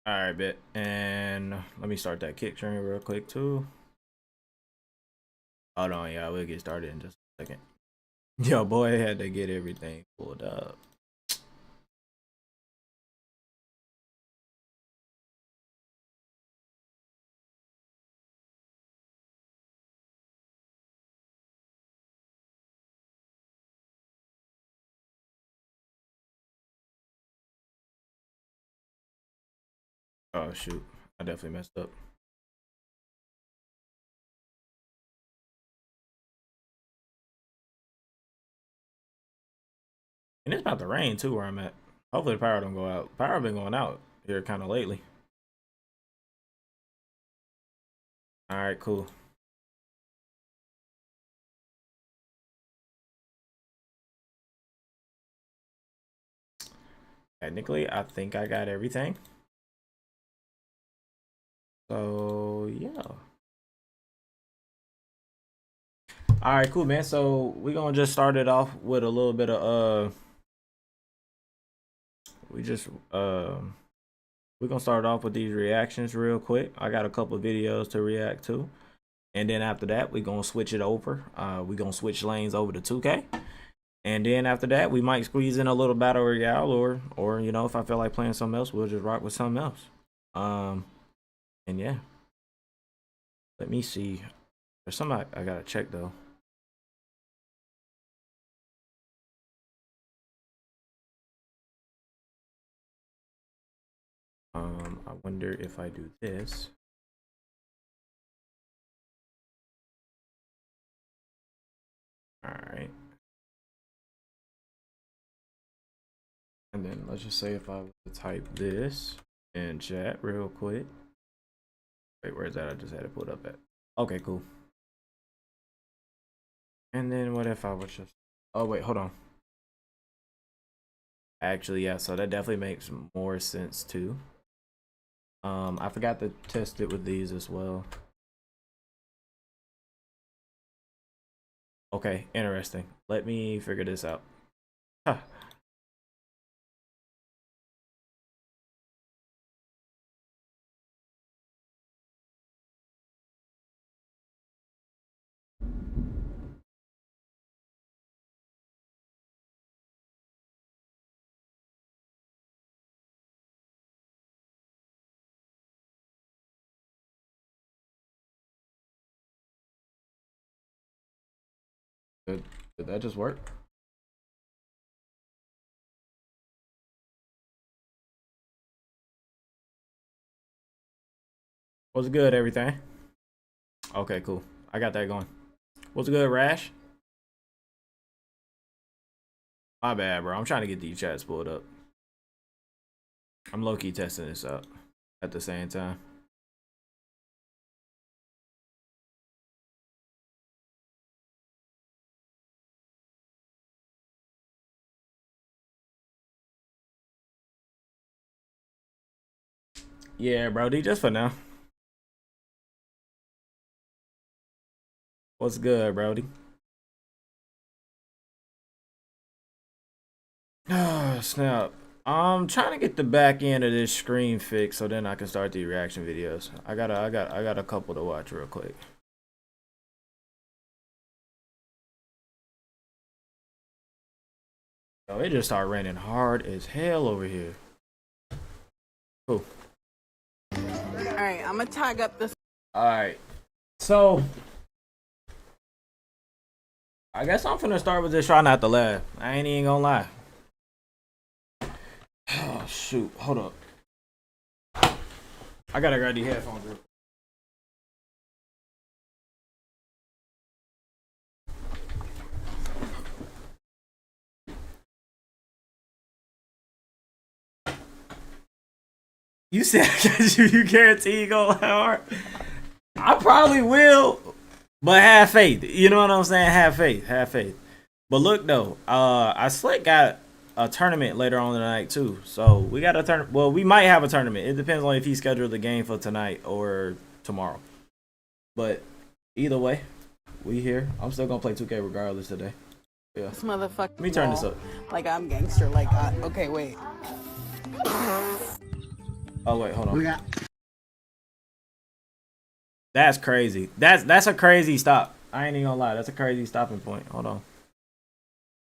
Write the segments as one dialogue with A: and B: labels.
A: All right, bet. And let me start that kick train real quick too. Hold on, y'all. We'll get started in just a second. Yo, boy, had to get everything pulled up. Oh shoot, I definitely messed up. And it's about to rain too where I'm at. Hopefully the power don't go out. Power been going out here kind of lately. All right, cool. Technically, I think I got everything. So yeah. All right, cool, man. So we're gonna just start it off with a little bit of we just we're gonna start off with these reactions real quick. I got a couple videos to react to, and then after that we're gonna switch it over. We're gonna switch lanes over to 2K, and then after that we might squeeze in a little battle royale, or you know, if I feel like playing something else, we'll just rock with something else. And yeah, let me see. There's something I gotta check though. I wonder if I do this. All right. And then let's just say if I was to type this in chat real quick. Wait, where's that? I just had to put up at. Okay, cool. And then what if I was just, oh wait, hold on. Actually, yeah, so that definitely makes more sense too. I forgot to test it with these as well. Okay, interesting. Let me figure this out. Huh. Did that just work? What's good, everything? Okay, cool. I got that going. What's good, Rash? My bad, bro. I'm trying to get these chats pulled up. I'm low-key testing this out at the same time. Yeah, Brody, just for now. What's good, Brody? Oh, snap. I'm trying to get the back end of this screen fixed so then I can start the reaction videos. I got a couple to watch real quick. Oh, it just started raining hard as hell over here. Cool.
B: Alright, I'm gonna tag up this.
A: Alright. So I guess I'm finna start with this try not to laugh. I ain't even gonna lie. Oh shoot, hold up. I gotta grab these headphones real quick. You said you guarantee you gonna laugh hard? I probably will, but have faith. You know what I'm saying? Have faith. Have faith. But look though, I slick got a tournament later on tonight too. So we got a turn. Well, we might have a tournament. It depends on if he scheduled the game for tonight or tomorrow. But either way, we here. I'm still gonna play 2K regardless today. Yeah.
B: This motherfucker.
A: Let me turn this up.
B: Like I'm gangster. Like, okay, wait.
A: Oh wait, hold on. That's crazy. That's a crazy stop. I ain't even gonna lie. That's a crazy stopping point. Hold on.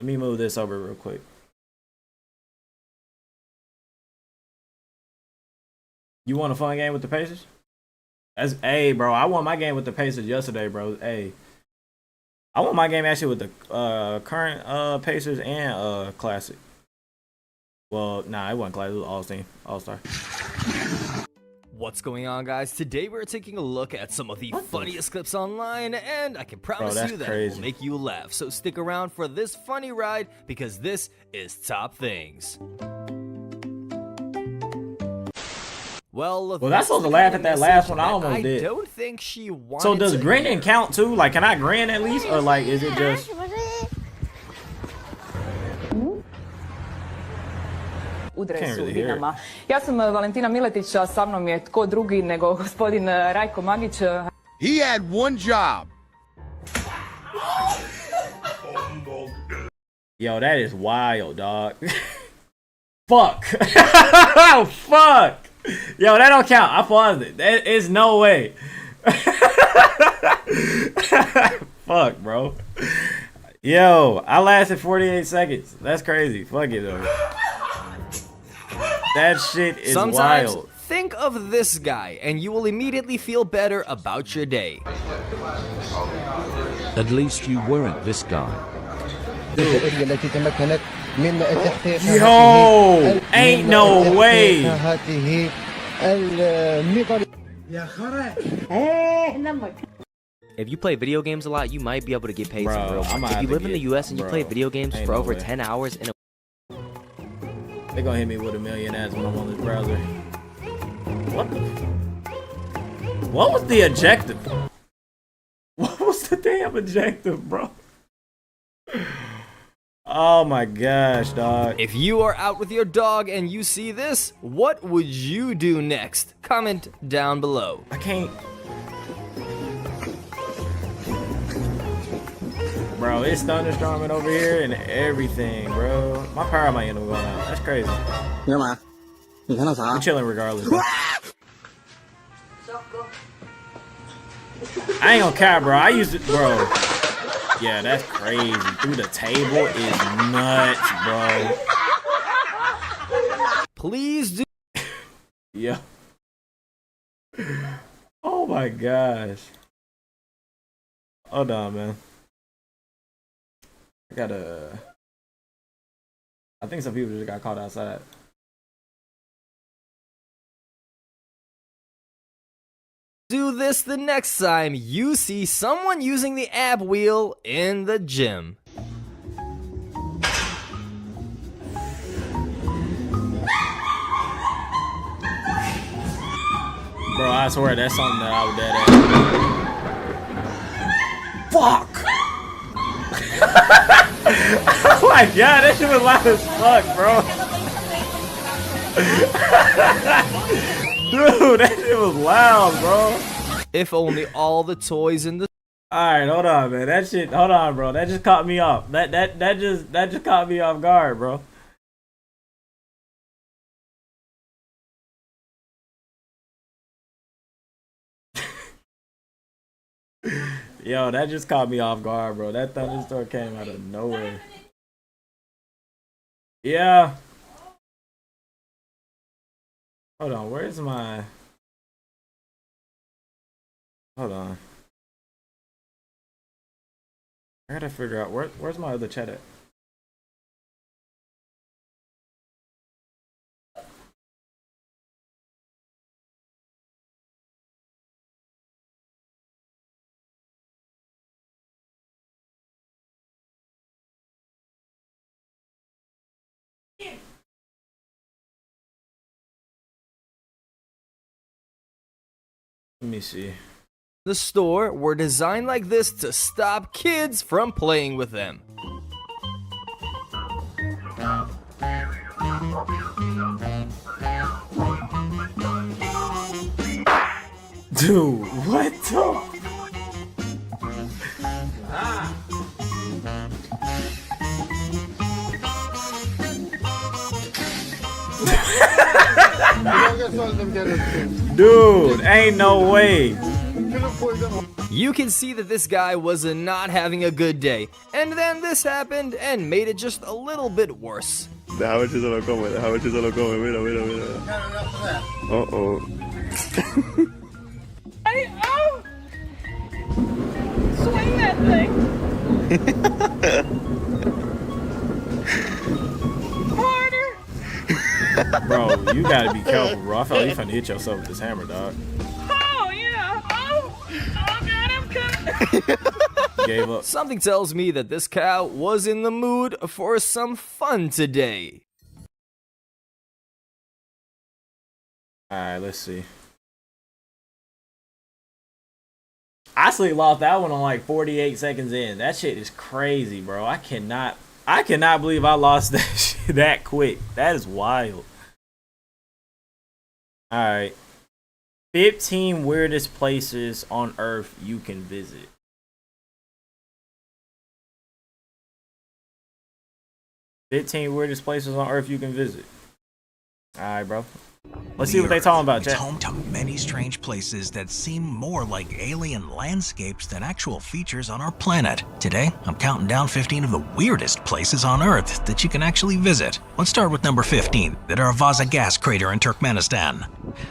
A: Let me move this over real quick. You want a fun game with the Pacers? Hey, bro. I won my game with the Pacers yesterday, bro. Hey, I won my game actually with the current Pacers and Classic. Well, nah, it wasn't Classic. It was All-Star.
C: What's going on, guys? Today we're taking a look at some of the funniest clips online, and I can promise you that it will make you laugh. So stick around for this funny ride, because this is Top Things. Well,
A: that's supposed to laugh at that last one. I almost did.
C: I don't think she wanted.
A: So does grinning count too? Like, can I grin at least, or like, is it just?
D: Udre su Dinama. Ja sam Valentina Miletić, a sa mnom je tko drugi nego gospodin Rajko Magić.
E: He had one job.
A: Yo, that is wild, dog. Fuck. Fuck. Yo, that don't count. I paused it. There is no way. Fuck, bro. Yo, I lasted 48 seconds. That's crazy. Fuck it, though. That shit is
C: Sometimes,
A: wild.
C: Think of this guy, and you will immediately feel better about your day.
F: At least you weren't this guy.
A: Yo, ain't no way.
G: If you play video games a lot, you might be able to get paid
A: Bro,
G: some real money. If you live in the US and you play video games for over 10 hours in a
A: They gonna hit me with a million ads when I'm on this browser. What was the objective? What was the damn objective, bro? Oh my gosh, dog.
C: If you are out with your dog and you see this, what would you do next? Comment down below.
A: I can't. Bro, it's thunderstorming over here and everything, bro. My power might end up going out. That's crazy. I'm chilling regardless. Bro. I ain't gonna care, bro. I used to, bro. Yeah, that's crazy. Through the table is nuts, bro.
C: Please do.
A: Yeah. Oh my gosh. Hold on, man. I think some people just got caught outside.
C: Do this the next time you see someone using the ab wheel in the gym.
A: Bro, I swear that's something that I would dead at. Fuck! Oh my god, that shit was loud as fuck, bro. Dude, that shit was loud, bro.
C: If only all the toys in the
A: Alright, hold on, man. That shit, hold on, bro. That just caught me off. That just caught me off guard, bro. Yo, that just caught me off guard, bro. That thunderstorm came out of nowhere. Yeah. Hold on, where's my... Hold on. I gotta figure out, where's my other chat at? Let me see.
C: The store were designed like this to stop kids from playing with them.
A: Dude, what the? Dude, ain't no way.
C: You can see that this guy was not having a good day, and then this happened and made it just a little bit worse.
H: Déjame ver si se lo come, déjame ver si se lo come, mira, mira, mira. Uh-oh.
B: Oh! Swing that thing! Harder!
A: Bro, you gotta be careful, bro. I felt like you finna hit yourself with this hammer, dog.
B: Oh, yeah! Oh! Oh, God, I'm coming!
A: Gave up.
C: Something tells me that this cow was in the mood for some fun today.
A: Alright, let's see. I sleep lost that one on like 48 seconds in. That shit is crazy, bro. I cannot believe I lost that shit that quick. That is wild. Alright. 15 weirdest places on Earth you can visit. Weirdest places on Earth you can visit. Alright, bro. Let's see what they talking about,
I: It's
A: chat.
I: home to many strange places that seem more like alien landscapes than actual features on our planet. Today, I'm counting down 15 of the weirdest places on Earth that you can actually visit. Let's start with number 15, the Darvaza gas crater in Turkmenistan.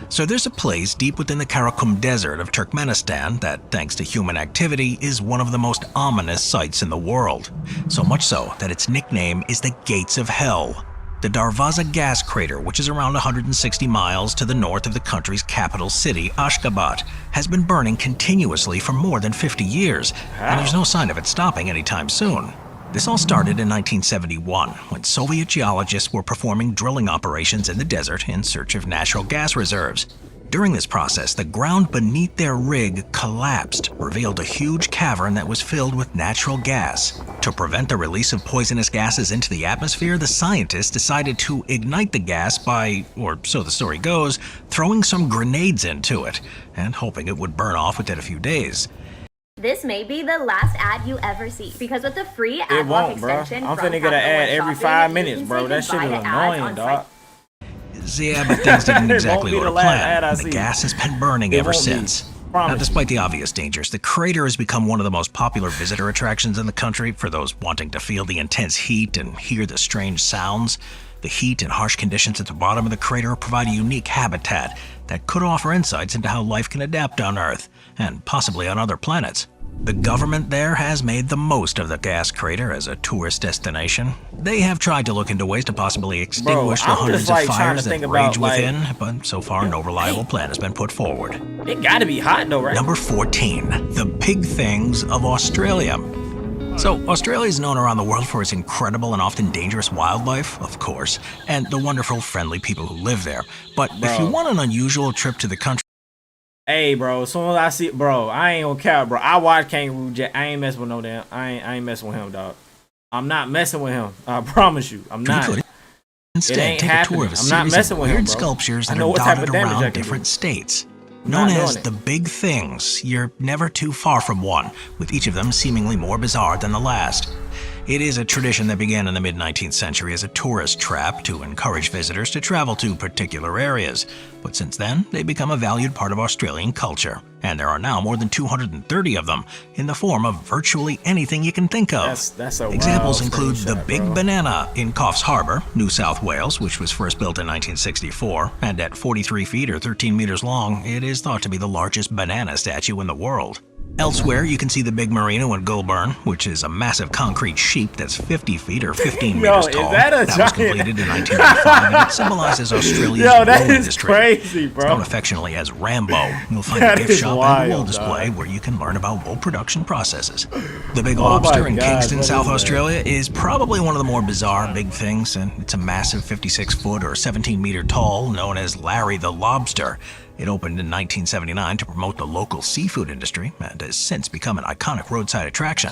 I: So there's a place deep within the Karakum Desert of Turkmenistan that, thanks to human activity, is one of the most ominous sights in the world. So much so that its nickname is the Gates of Hell. The Darvaza gas crater, which is around 160 miles to the north of the country's capital city, Ashgabat, has been burning continuously for more than 50 years, and there's no sign of it stopping anytime soon. This all started in 1971, when Soviet geologists were performing drilling operations in the desert in search of natural gas reserves. During this process, the ground beneath their rig collapsed, revealed a huge cavern that was filled with natural gas. To prevent the release of poisonous gases into the atmosphere, the scientists decided to ignite the gas by, or so the story goes, throwing some grenades into it, and hoping it would burn off within a few days.
J: This may be the last ad you ever see, because with the free
A: It
J: ad block
A: won't, bro.
J: extension
A: I'm
J: from
A: finna get an ad every
J: Shopping,
A: 5
J: you
A: minutes,
J: can
A: bro.
J: say
A: That shit
J: goodbye
A: is
J: to ads
A: annoying,
J: on
A: dog.
I: Yeah, but things didn't exactly
A: It
I: go
A: won't
I: to
A: be the last ad I
I: plan. The
A: see.
I: gas has been burning
A: It
I: ever
A: won't be.
I: since.
A: Promise
I: Now, despite the obvious dangers, the crater has become one of the most popular visitor attractions in the country for those wanting to feel the intense heat and hear the strange sounds. The heat and harsh conditions at the bottom of the crater provide a unique habitat that could offer insights into how life can adapt on Earth, and possibly on other planets. The government there has made the most of the gas crater as a tourist destination. They have tried to look into ways to possibly extinguish the hundreds of fires that rage within, but so far no reliable plan has been put forward.
A: It gotta be hot though, right?
I: Number 14, the big things of Australia. So, Australia is known around the world for its incredible and often dangerous wildlife, of course, and the wonderful, friendly people who live there. But if you want an unusual trip to the country,
A: hey, bro, as soon as I see, bro, I ain't gonna cap, bro. I watch Kangaroo Jack. I ain't messing with no damn. I ain't messing with him, dog. I'm not messing with him. I promise you, I'm not.
I: Instead, take a tour of a series of weird sculptures that are dotted around different states. Known as the Big Things, you're never too far from one, with each of them seemingly more bizarre than the last. It is a tradition that began in the mid-19th century as a tourist trap to encourage visitors to travel to particular areas. But since then, they've become a valued part of Australian culture. And there are now more than 230 of them, in the form of virtually anything you can think of.
A: That's a
I: Examples include the Big Banana in Coffs Harbour, New South Wales, which was first built in 1964, and at 43 feet or 13 meters long, it is thought to be the largest banana statue in the world. Elsewhere, you can see the Big Merino in Goulburn, which is a massive concrete sheep that's 50 feet or 15 meters tall.
A: That
I: was completed in 1995, and it symbolizes Australia's wool industry.
A: Crazy, bro.
I: It's known affectionately as Rambo. You'll find a gift shop and wool display where you can learn about wool production processes. The Big Lobster in Kingston, South Australia is probably one of the more bizarre big things, and it's a massive 56 foot or 17 meter tall, known as Larry the Lobster. It opened in 1979 to promote the local seafood industry and has since become an iconic roadside attraction.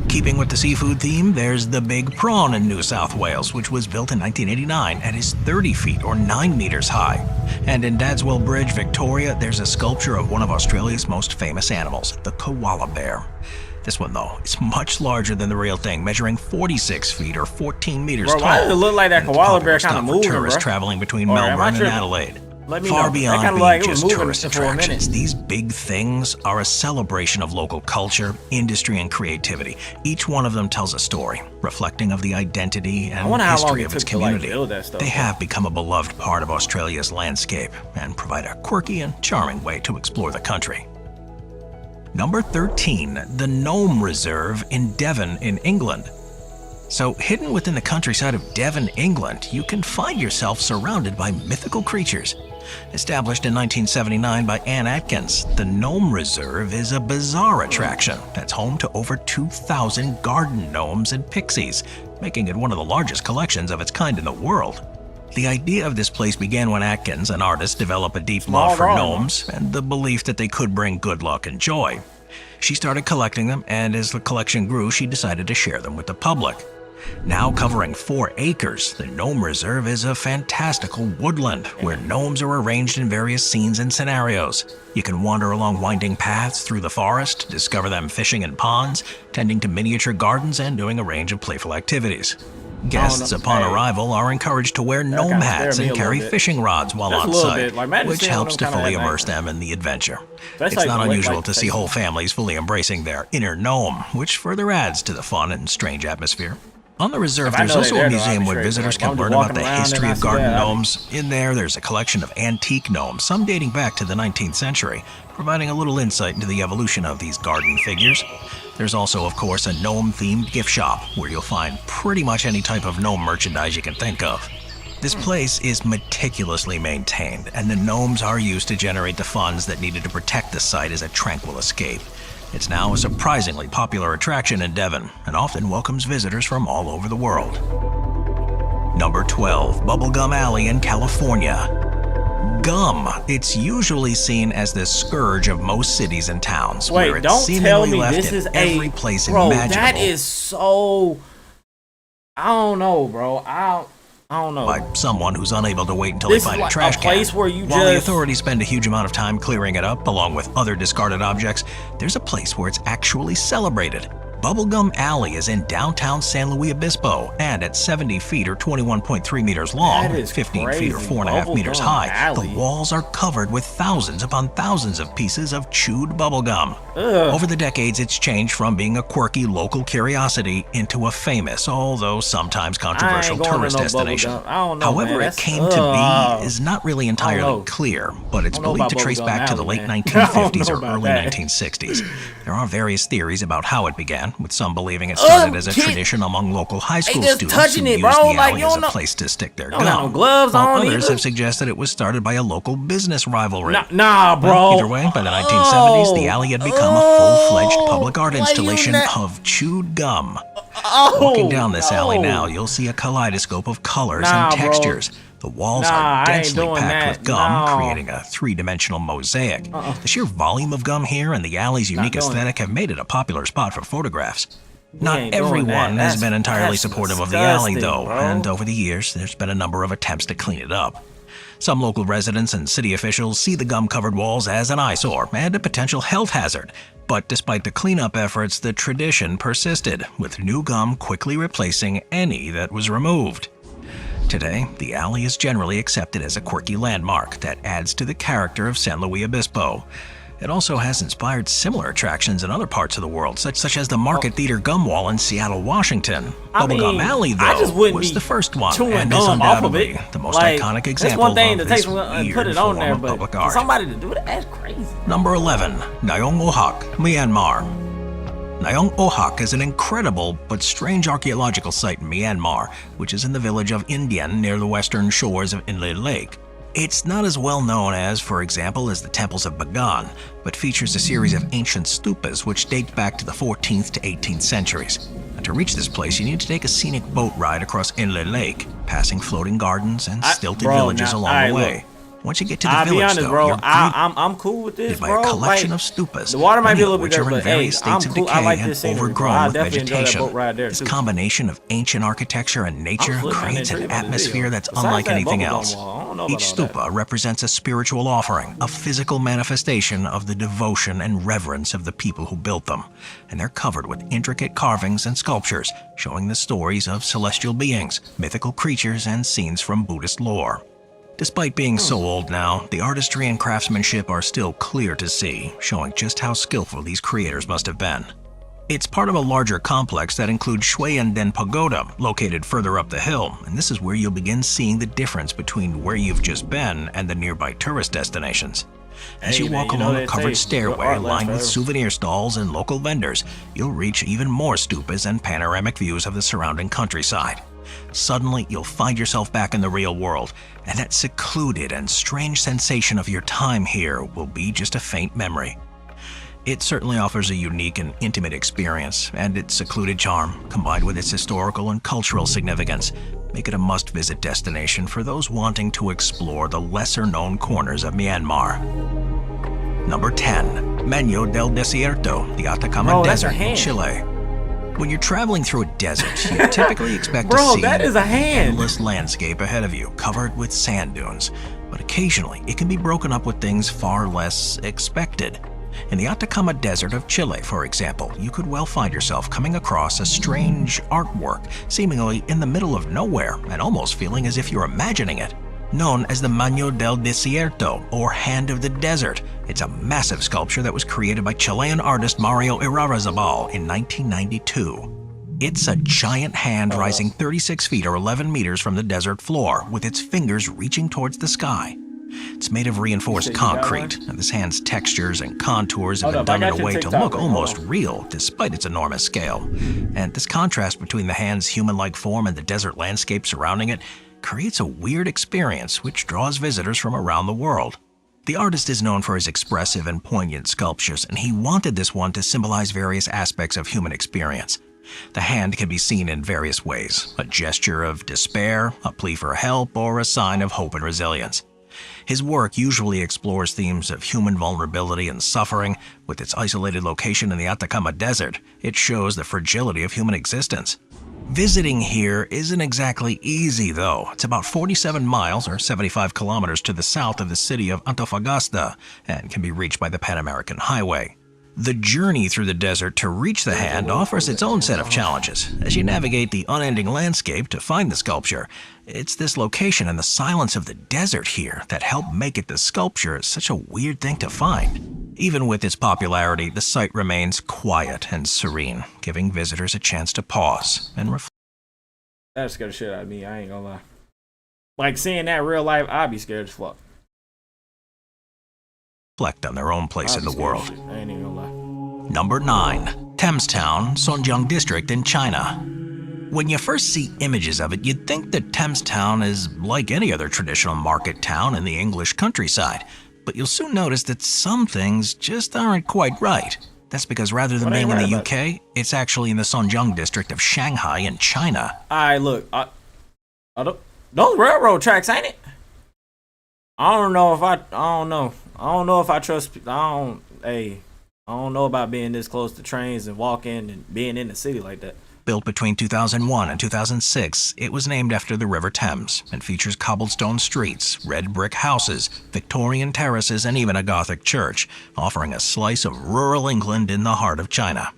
I: Keeping with the seafood theme, there's the Big Prawn in New South Wales, which was built in 1989 and is 30 feet or 9 meters high. And in Dadswell Bridge, Victoria, there's a sculpture of one of Australia's most famous animals, the koala bear. This one, though, is much larger than the real thing, measuring 46 feet or 14 meters tall.
A: Why does it look like that koala bear kind of moving,
I: tourists
A: bro?
I: traveling between Melbourne and Adelaide.
A: Let me
I: Far
A: know.
I: beyond
A: Kinda
I: being
A: like, it
I: just
A: was moving
I: tourist
A: for a minute.
I: attractions, these big things are a celebration of local culture, industry, and creativity. Each one of them tells a story, reflecting of the identity and history of its community. They have become a beloved part of Australia's landscape and provide a quirky and charming way to explore the country. Number 13, the Gnome Reserve in Devon in England. So, hidden within the countryside of Devon, England, you can find yourself surrounded by mythical creatures. Established in 1979 by Anne Atkins, the Gnome Reserve is a bizarre attraction that's home to over 2,000 garden gnomes and pixies, making it one of the largest collections of its kind in the world. The idea of this place began when Atkins, an artist, developed a deep love for gnomes and the belief that they could bring good luck and joy. She started collecting them, and as the collection grew, she decided to share them with the public. Now covering 4 acres, the Gnome Reserve is a fantastical woodland where gnomes are arranged in various scenes and scenarios. You can wander along winding paths through the forest, discover them fishing in ponds, tending to miniature gardens, and doing a range of playful activities. Guests upon arrival are encouraged to wear gnome hats and carry fishing rods while on site, which helps to fully immerse them in the adventure. It's not unusual to see whole families fully embracing their inner gnome, which further adds to the fun and strange atmosphere. On the reserve, there's also a museum where visitors can learn about the history of garden gnomes. In there's a collection of antique gnomes, some dating back to the 19th century, providing a little insight into the evolution of these garden figures. There's also, of course, a gnome-themed gift shop, where you'll find pretty much any type of gnome merchandise you can think of. This place is meticulously maintained, and the gnomes are used to generate the funds that needed to protect the site as a tranquil escape. It's now a surprisingly popular attraction in Devon, and often welcomes visitors from all over the world. Number 12, Bubblegum Alley in California. Gum. It's usually seen as the scourge of most cities and towns, where it's seemingly left in every place imaginable.
A: That is so... I don't know, bro. I don't know.
I: By someone who's unable to wait until they find a trash can. While the authorities spend a huge amount of time clearing it up, along with other discarded objects, there's a place where it's actually celebrated. Bubblegum Alley is in downtown San Luis Obispo, and at 70 feet or 21.3 meters long, 15 feet or 4.5 meters high, the walls are covered with thousands upon thousands of pieces of chewed bubblegum. Over the decades, it's changed from being a quirky local curiosity into a famous, although sometimes controversial tourist destination. However it came to be is not really entirely clear, but it's believed to trace back to the late 1950s or early 1960s. There are various theories about how it began, with some believing it started as a tradition among local high school students who used the alley as a place to stick their gum. While others have suggested it was started by a local business rivalry.
A: Nah, bro.
I: Well, either way, by the 1970s, the alley had become a full-fledged public art installation of chewed gum. Walking down this alley now, you'll see a kaleidoscope of colors and textures. The walls are densely packed with gum, creating a three-dimensional mosaic. The sheer volume of gum here and the alley's unique aesthetic have made it a popular spot for photographs. Not everyone has been entirely supportive of the alley, though, and over the years, there's been a number of attempts to clean it up. Some local residents and city officials see the gum-covered walls as an eyesore and a potential health hazard. But despite the cleanup efforts, the tradition persisted, with new gum quickly replacing any that was removed. Today, the alley is generally accepted as a quirky landmark that adds to the character of San Luis Obispo. It also has inspired similar attractions in other parts of the world, such as the Market Theater Gum Wall in Seattle, Washington. Bubblegum Alley, though, was the first one, and is undoubtedly the most iconic example of this weird form of public art.
A: For somebody to do that, that's crazy.
I: Number 11, Nyong Ohak, Myanmar. Nyong Ohak is an incredible but strange archaeological site in Myanmar, which is in the village of Indian near the western shores of Inle Lake. It's not as well known as, for example, as the temples of Bagan, but features a series of ancient stupas which date back to the 14th to 18th centuries. And to reach this place, you need to take a scenic boat ride across Inle Lake, passing floating gardens and stilted villages along the way. Once you get to the village, though,
A: I'm cool with this,
I: by a collection of stupas,
A: the water might be a little
I: which
A: bit
I: are in various states of decay and overgrown with vegetation.
A: This
I: combination of ancient architecture and nature creates an atmosphere that's unlike anything else. Each stupa represents a spiritual offering, a physical manifestation of the devotion and reverence of the people who built them, and they're covered with intricate carvings and sculptures showing the stories of celestial beings, mythical creatures, and scenes from Buddhist lore. Despite being so old now, the artistry and craftsmanship are still clear to see, showing just how skillful these creators must have been. It's part of a larger complex that includes Shuiyan Pagoda, located further up the hill, and this is where you'll begin seeing the difference between where you've just been and the nearby tourist destinations. As you walk along a covered stairway lined with souvenir stalls and local vendors, you'll reach even more stupas and panoramic views of the surrounding countryside. Suddenly, you'll find yourself back in the real world, and that secluded and strange sensation of your time here will be just a faint memory. It certainly offers a unique and intimate experience, and its secluded charm, combined with its historical and cultural significance, make it a must-visit destination for those wanting to explore the lesser-known corners of Myanmar. Number 10. Meño del Desierto, the Atacama Desert in Chile. When you're traveling through a desert, you typically expect to see an endless landscape ahead of you, covered with sand dunes. But occasionally, it can be broken up with things far less expected. In the Atacama Desert of Chile, for example, you could well find yourself coming across a strange artwork, seemingly in the middle of nowhere and almost feeling as if you're imagining it. Known as the Meño del Desierto, or Hand of the Desert, it's a massive sculpture that was created by Chilean artist Mario Irarrázaval in 1992. It's a giant hand rising 36 feet or 11 meters from the desert floor, with its fingers reaching towards the sky. It's made of reinforced concrete, and this hand's textures and contours have been done in a way to look almost real, despite its enormous scale. And this contrast between the hand's human-like form and the desert landscape surrounding it creates a weird experience which draws visitors from around the world. The artist is known for his expressive and poignant sculptures, and he wanted this one to symbolize various aspects of human experience. The hand can be seen in various ways: a gesture of despair, a plea for help, or a sign of hope and resilience. His work usually explores themes of human vulnerability and suffering. With its isolated location in the Atacama Desert, it shows the fragility of human existence. Visiting here isn't exactly easy, though. It's about 47 miles or 75 kilometers to the south of the city of Antofagasta and can be reached by the Pan American Highway. The journey through the desert to reach the hand offers its own set of challenges. As you navigate the unending landscape to find the sculpture, it's this location and the silence of the desert here that help make it the sculpture such a weird thing to find. Even with its popularity, the site remains quiet and serene, giving visitors a chance to pause and reflect.
A: That scared the shit out of me, I ain't gonna lie. Like seeing that real life, I'd be scared as fuck.
I: Reflect on their own place in the world.
A: I ain't even gonna lie.
I: Number 9. Thamestown, Songjiang District in China. When you first see images of it, you'd think that Thamestown is like any other traditional market town in the English countryside. But you'll soon notice that some things just aren't quite right. That's because rather than being in the UK, it's actually in the Songjiang District of Shanghai in China.
A: Alright, look, those railroad tracks, ain't it? I don't know if I trust. I don't know about being this close to trains and walking and being in the city like that.
I: Built between 2001 and 2006, it was named after the River Thames and features cobblestone streets, red brick houses, Victorian terraces, and even a Gothic church, offering a slice of rural England in the heart of China.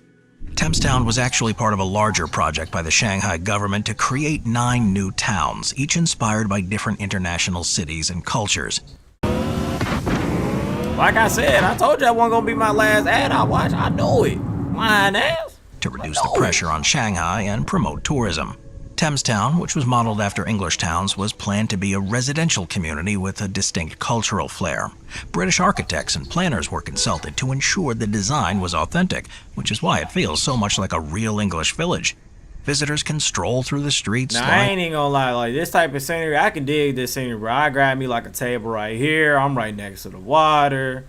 I: Thamestown was actually part of a larger project by the Shanghai government to create 9 new towns, each inspired by different international cities and cultures.
A: Like I said, I told you that wasn't gonna be my last ad I watched. I know it. Lying ass.
I: To reduce the pressure on Shanghai and promote tourism. Thamestown, which was modeled after English towns, was planned to be a residential community with a distinct cultural flair. British architects and planners were consulted to ensure the design was authentic, which is why it feels so much like a real English village. Visitors can stroll through the streets.
A: Now, I ain't even gonna lie, like this type of scenery, I can dig this scenery, bro. I grab me like a table right here. I'm right next to the water.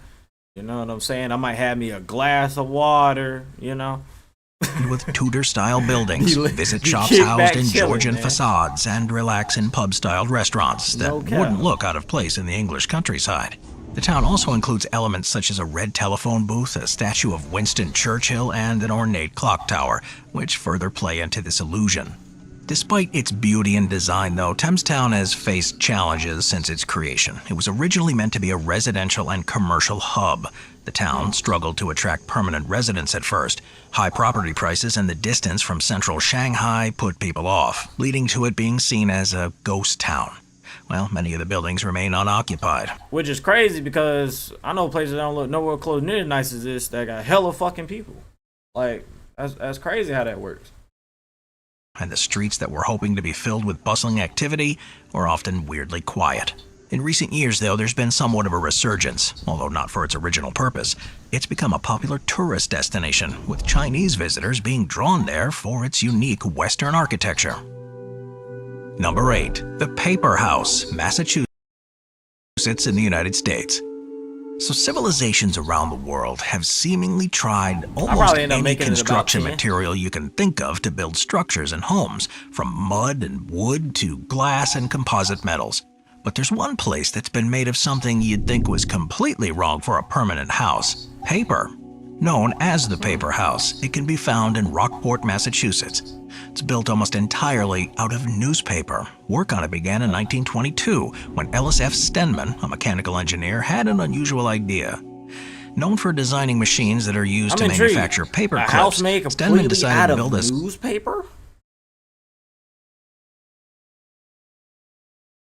A: You know what I'm saying? I might have me a glass of water, you know?
I: With Tudor-style buildings, visit shops housed in Georgian facades, and relax in pub-styled restaurants that wouldn't look out of place in the English countryside. The town also includes elements such as a red telephone booth, a statue of Winston Churchill, and an ornate clock tower, which further play into this illusion. Despite its beauty and design, though, Thamestown has faced challenges since its creation. It was originally meant to be a residential and commercial hub. The town struggled to attract permanent residents at first. High property prices and the distance from central Shanghai put people off, leading to it being seen as a ghost town. well, many of the buildings remain unoccupied.
A: Which is crazy because I know places that don't look nowhere close near as nice as this that got hella fucking people. Like, that's crazy how that works.
I: And the streets that were hoping to be filled with bustling activity were often weirdly quiet. In recent years, though, there's been somewhat of a resurgence, although not for its original purpose. It's become a popular tourist destination, with Chinese visitors being drawn there for its unique Western architecture. Number 8. The Paper House, Massachusetts in the United States. So civilizations around the world have seemingly tried almost any construction material you can think of to build structures and homes, from mud and wood to glass and composite metals. But there's one place that's been made of something you'd think was completely wrong for a permanent house: paper. Known as the Paper House, it can be found in Rockport, Massachusetts. It's built almost entirely out of newspaper. Work on it began in 1922 when Ellis F. Stenman, a mechanical engineer, had an unusual idea. Known for designing machines that are used to manufacture paper clips, Stenman decided to build a
A: newspaper?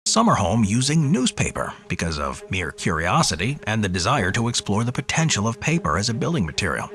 I: summer home using newspaper because of mere curiosity and the desire to explore the potential of paper as a building material.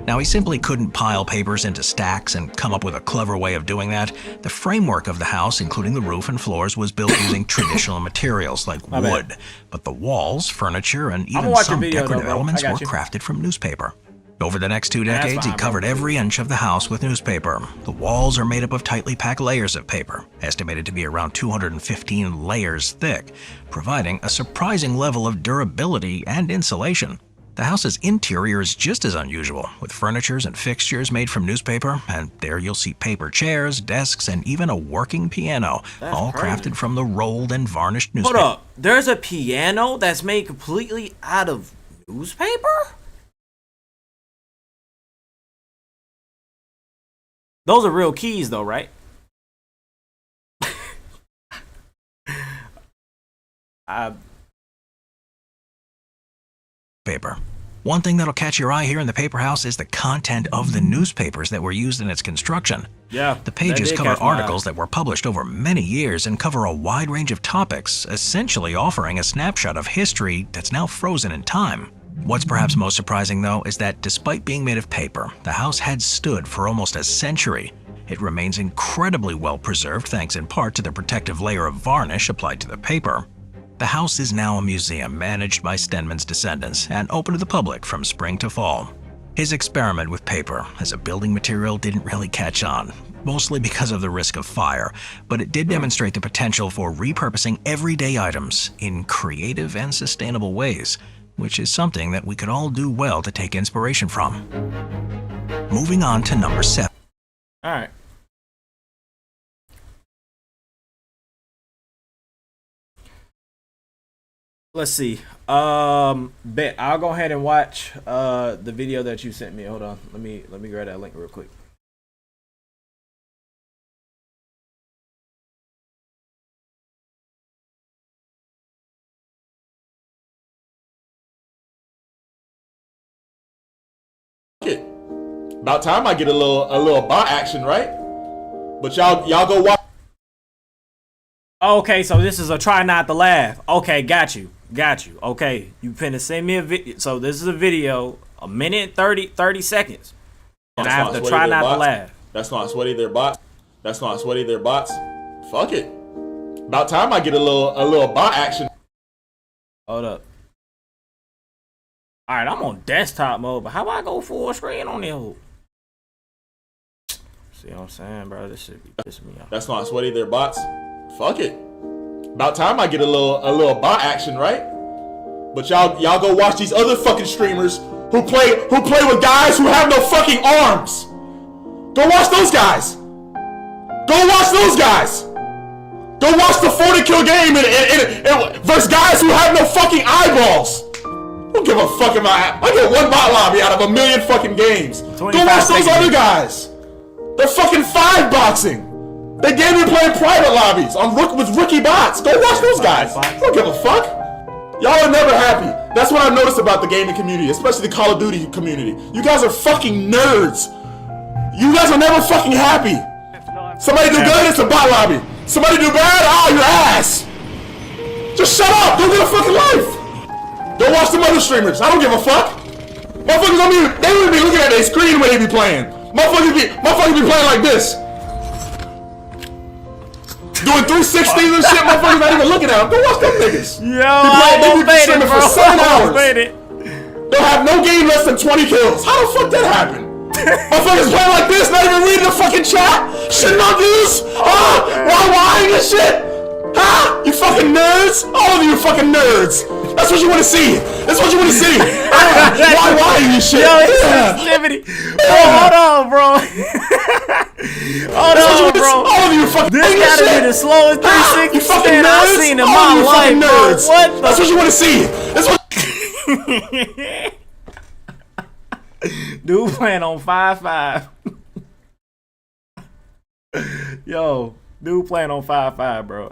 I: Now, he simply couldn't pile papers into stacks and come up with a clever way of doing that. The framework of the house, including the roof and floors, was built using traditional materials like wood, but the walls, furniture, and even some decorative elements were crafted from newspaper. Over the next 2 decades, he covered every inch of the house with newspaper. The walls are made up of tightly packed layers of paper, estimated to be around 215 layers thick, providing a surprising level of durability and insulation. The house's interior is just as unusual, with furnitures and fixtures made from newspaper, and there you'll see paper chairs, desks, and even a working piano, all crafted from the rolled and varnished newspaper.
A: Hold up, there's a piano that's made completely out of newspaper? Those are real keys, though, right?
I: Paper. One thing that'll catch your eye here in the Paper House is the content of the newspapers that were used in its construction.
A: Yeah,
I: the pages cover articles that were published over many years and cover a wide range of topics, essentially offering a snapshot of history that's now frozen in time. What's perhaps most surprising, though, is that despite being made of paper, the house had stood for almost a century. It remains incredibly well preserved thanks in part to the protective layer of varnish applied to the paper. The house is now a museum managed by Stenman's descendants and open to the public from spring to fall. His experiment with paper as a building material didn't really catch on, mostly because of the risk of fire, but it did demonstrate the potential for repurposing everyday items in creative and sustainable ways, which is something that we could all do well to take inspiration from. Moving on to number 7.
A: All right. Let's see. Bet I'll go ahead and watch the video that you sent me. Hold on. Let me grab that link real quick.
K: About time I get a little bot action, right? But y'all go watch.
A: Okay, so this is a try not to laugh. Okay, got you. Okay, you finna send me a video. So this is a video, a minute 30 seconds, and I have to try not to laugh.
K: That's not sweaty. They're bots. Fuck it. About time I get a little bot action.
A: Hold up. All right, I'm on desktop mode, but how about I go full screen on this? See what I'm saying, bro? This should be pissing me off.
K: That's not sweaty. They're bots. Fuck it. About time I get a little bot action, right? But y'all go watch these other fucking streamers who play with guys who have no fucking arms. Go watch those guys. Go watch the 40 kill game and versus guys who have no fucking eyeballs. I don't give a fuck about. I get one bot lobby out of a million fucking games. Go watch those other guys. They're fucking 5-boxing. They gave me playing private lobbies with rookie bots. Go watch those guys. I don't give a fuck. Y'all are never happy. That's what I've noticed about the gaming community, especially the Call of Duty community. You guys are fucking nerds. You guys are never fucking happy. Somebody do good, it's a bot lobby. Somebody do bad, your ass. Just shut up. Don't get a fucking life. Don't watch them other streamers. I don't give a fuck. Motherfuckers don't be, they would be looking at their screen when they be playing. Motherfuckers be playing like this. Doing 360s and shit, motherfuckers not even looking at them. Go watch them niggas.
A: Yo, I
K: be streaming for 7 hours. They'll have no game less than 20 kills. How the fuck that happen? Motherfuckers playing like this, not even reading the fucking chat? Shitting on views? Why and shit? Huh? You fucking nerds? All of you fucking nerds. That's what you want to see. That's what you want to see. Why you shit?
A: Yo, it's sensitivity. Hold on, bro. Hold on, bro.
K: All of you fucking
A: this gotta be the slowest 360 stand I've seen in my life, bro. What the?
K: That's what you want to see. That's what.
A: Dude playing on 5-5. Yo, dude playing on 5-5, bro.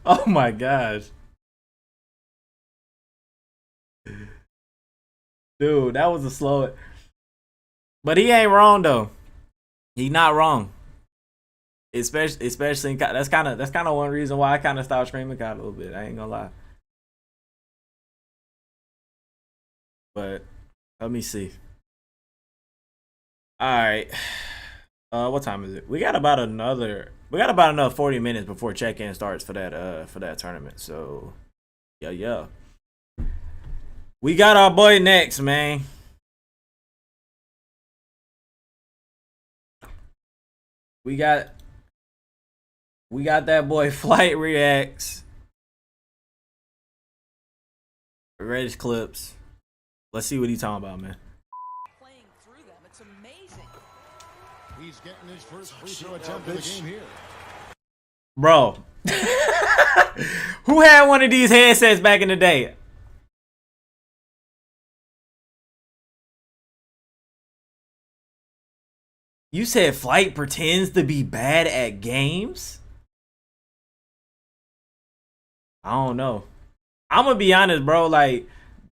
A: Oh my gosh. Dude, that was a slow. But he ain't wrong though. He not wrong. Especially that's kind of one reason why I kind of stopped streaming COD a little bit. I ain't gonna lie. But let me see. All right. What time is it? We got about another 40 minutes before check-in starts for that tournament. So yeah. We got our boy next, man. We got that boy Flight Reacts. Greatest clips. Let's see what he's talking about, man.
L: Playing through them, it's amazing.
E: He's getting his first free throw attempt of the game here.
A: Bro. Who had one of these headsets back in the day? You said Flight pretends to be bad at games? I don't know. I'm gonna be honest, bro. Like,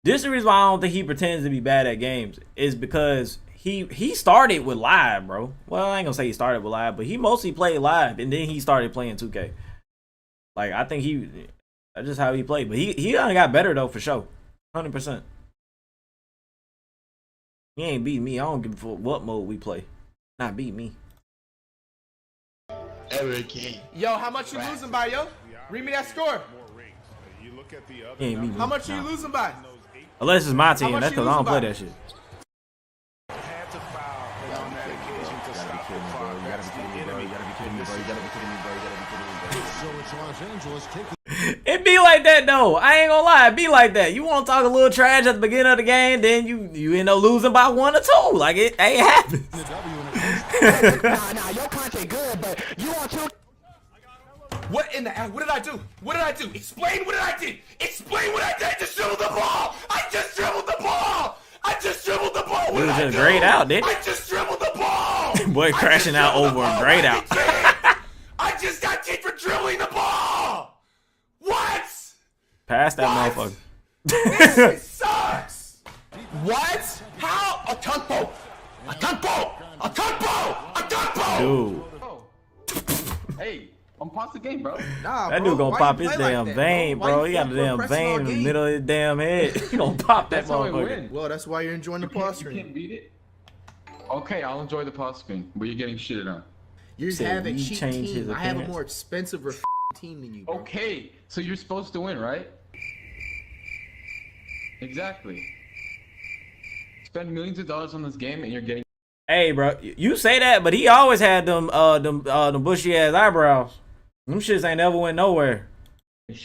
A: this is the reason why I don't think he pretends to be bad at games is because he started with live, bro. Well, I ain't gonna say he started with live, but he mostly played live and then he started playing 2K. Like, I think that's just how he played. But he only got better though, for sure. 100%. He ain't beat me. I don't give a fuck what mode we play. Not beat me.
M: Yo, how much you losing by, yo? Read me that score.
A: He ain't beat me.
M: How much are you losing by?
A: Unless it's my team, that's because I don't play that shit. It be like that though. I ain't gonna lie, it be like that. You want to talk a little trash at the beginning of the game, then you end up losing by 1 or 2. Like it happens.
M: Nah, your content good, but you want to. What did I do? What did I do? Explain what I did. Explain what I did. I just dribbled the ball. I just dribbled the ball. What
A: did I do? Grayed out, didn't
M: I just dribbled the ball.
A: Boy crashing out over a grayed out.
M: I just got kicked for dribbling the ball. What?
A: Pass that motherfucker.
M: This sucks. What? How? A tempo.
A: Dude.
N: Hey, I'm past the game, bro.
M: Nah,
A: that
M: bro,
A: dude gonna pop his damn
M: like
A: vein, bro. He got a damn vein in the middle of his damn head. He gonna pop that motherfucker.
M: Well, that's why you're enjoying the pause screen.
N: You can't beat it. Okay, I'll enjoy the pause screen, but you're getting shitted on.
M: You have a cheap team. I have a more expensive team than you, bro.
N: Okay, so you're supposed to win, right? Exactly. Spend millions of dollars on this game and you're getting.
A: Hey, bro, you say that, but he always had them bushy ass eyebrows. Them shits ain't never went nowhere.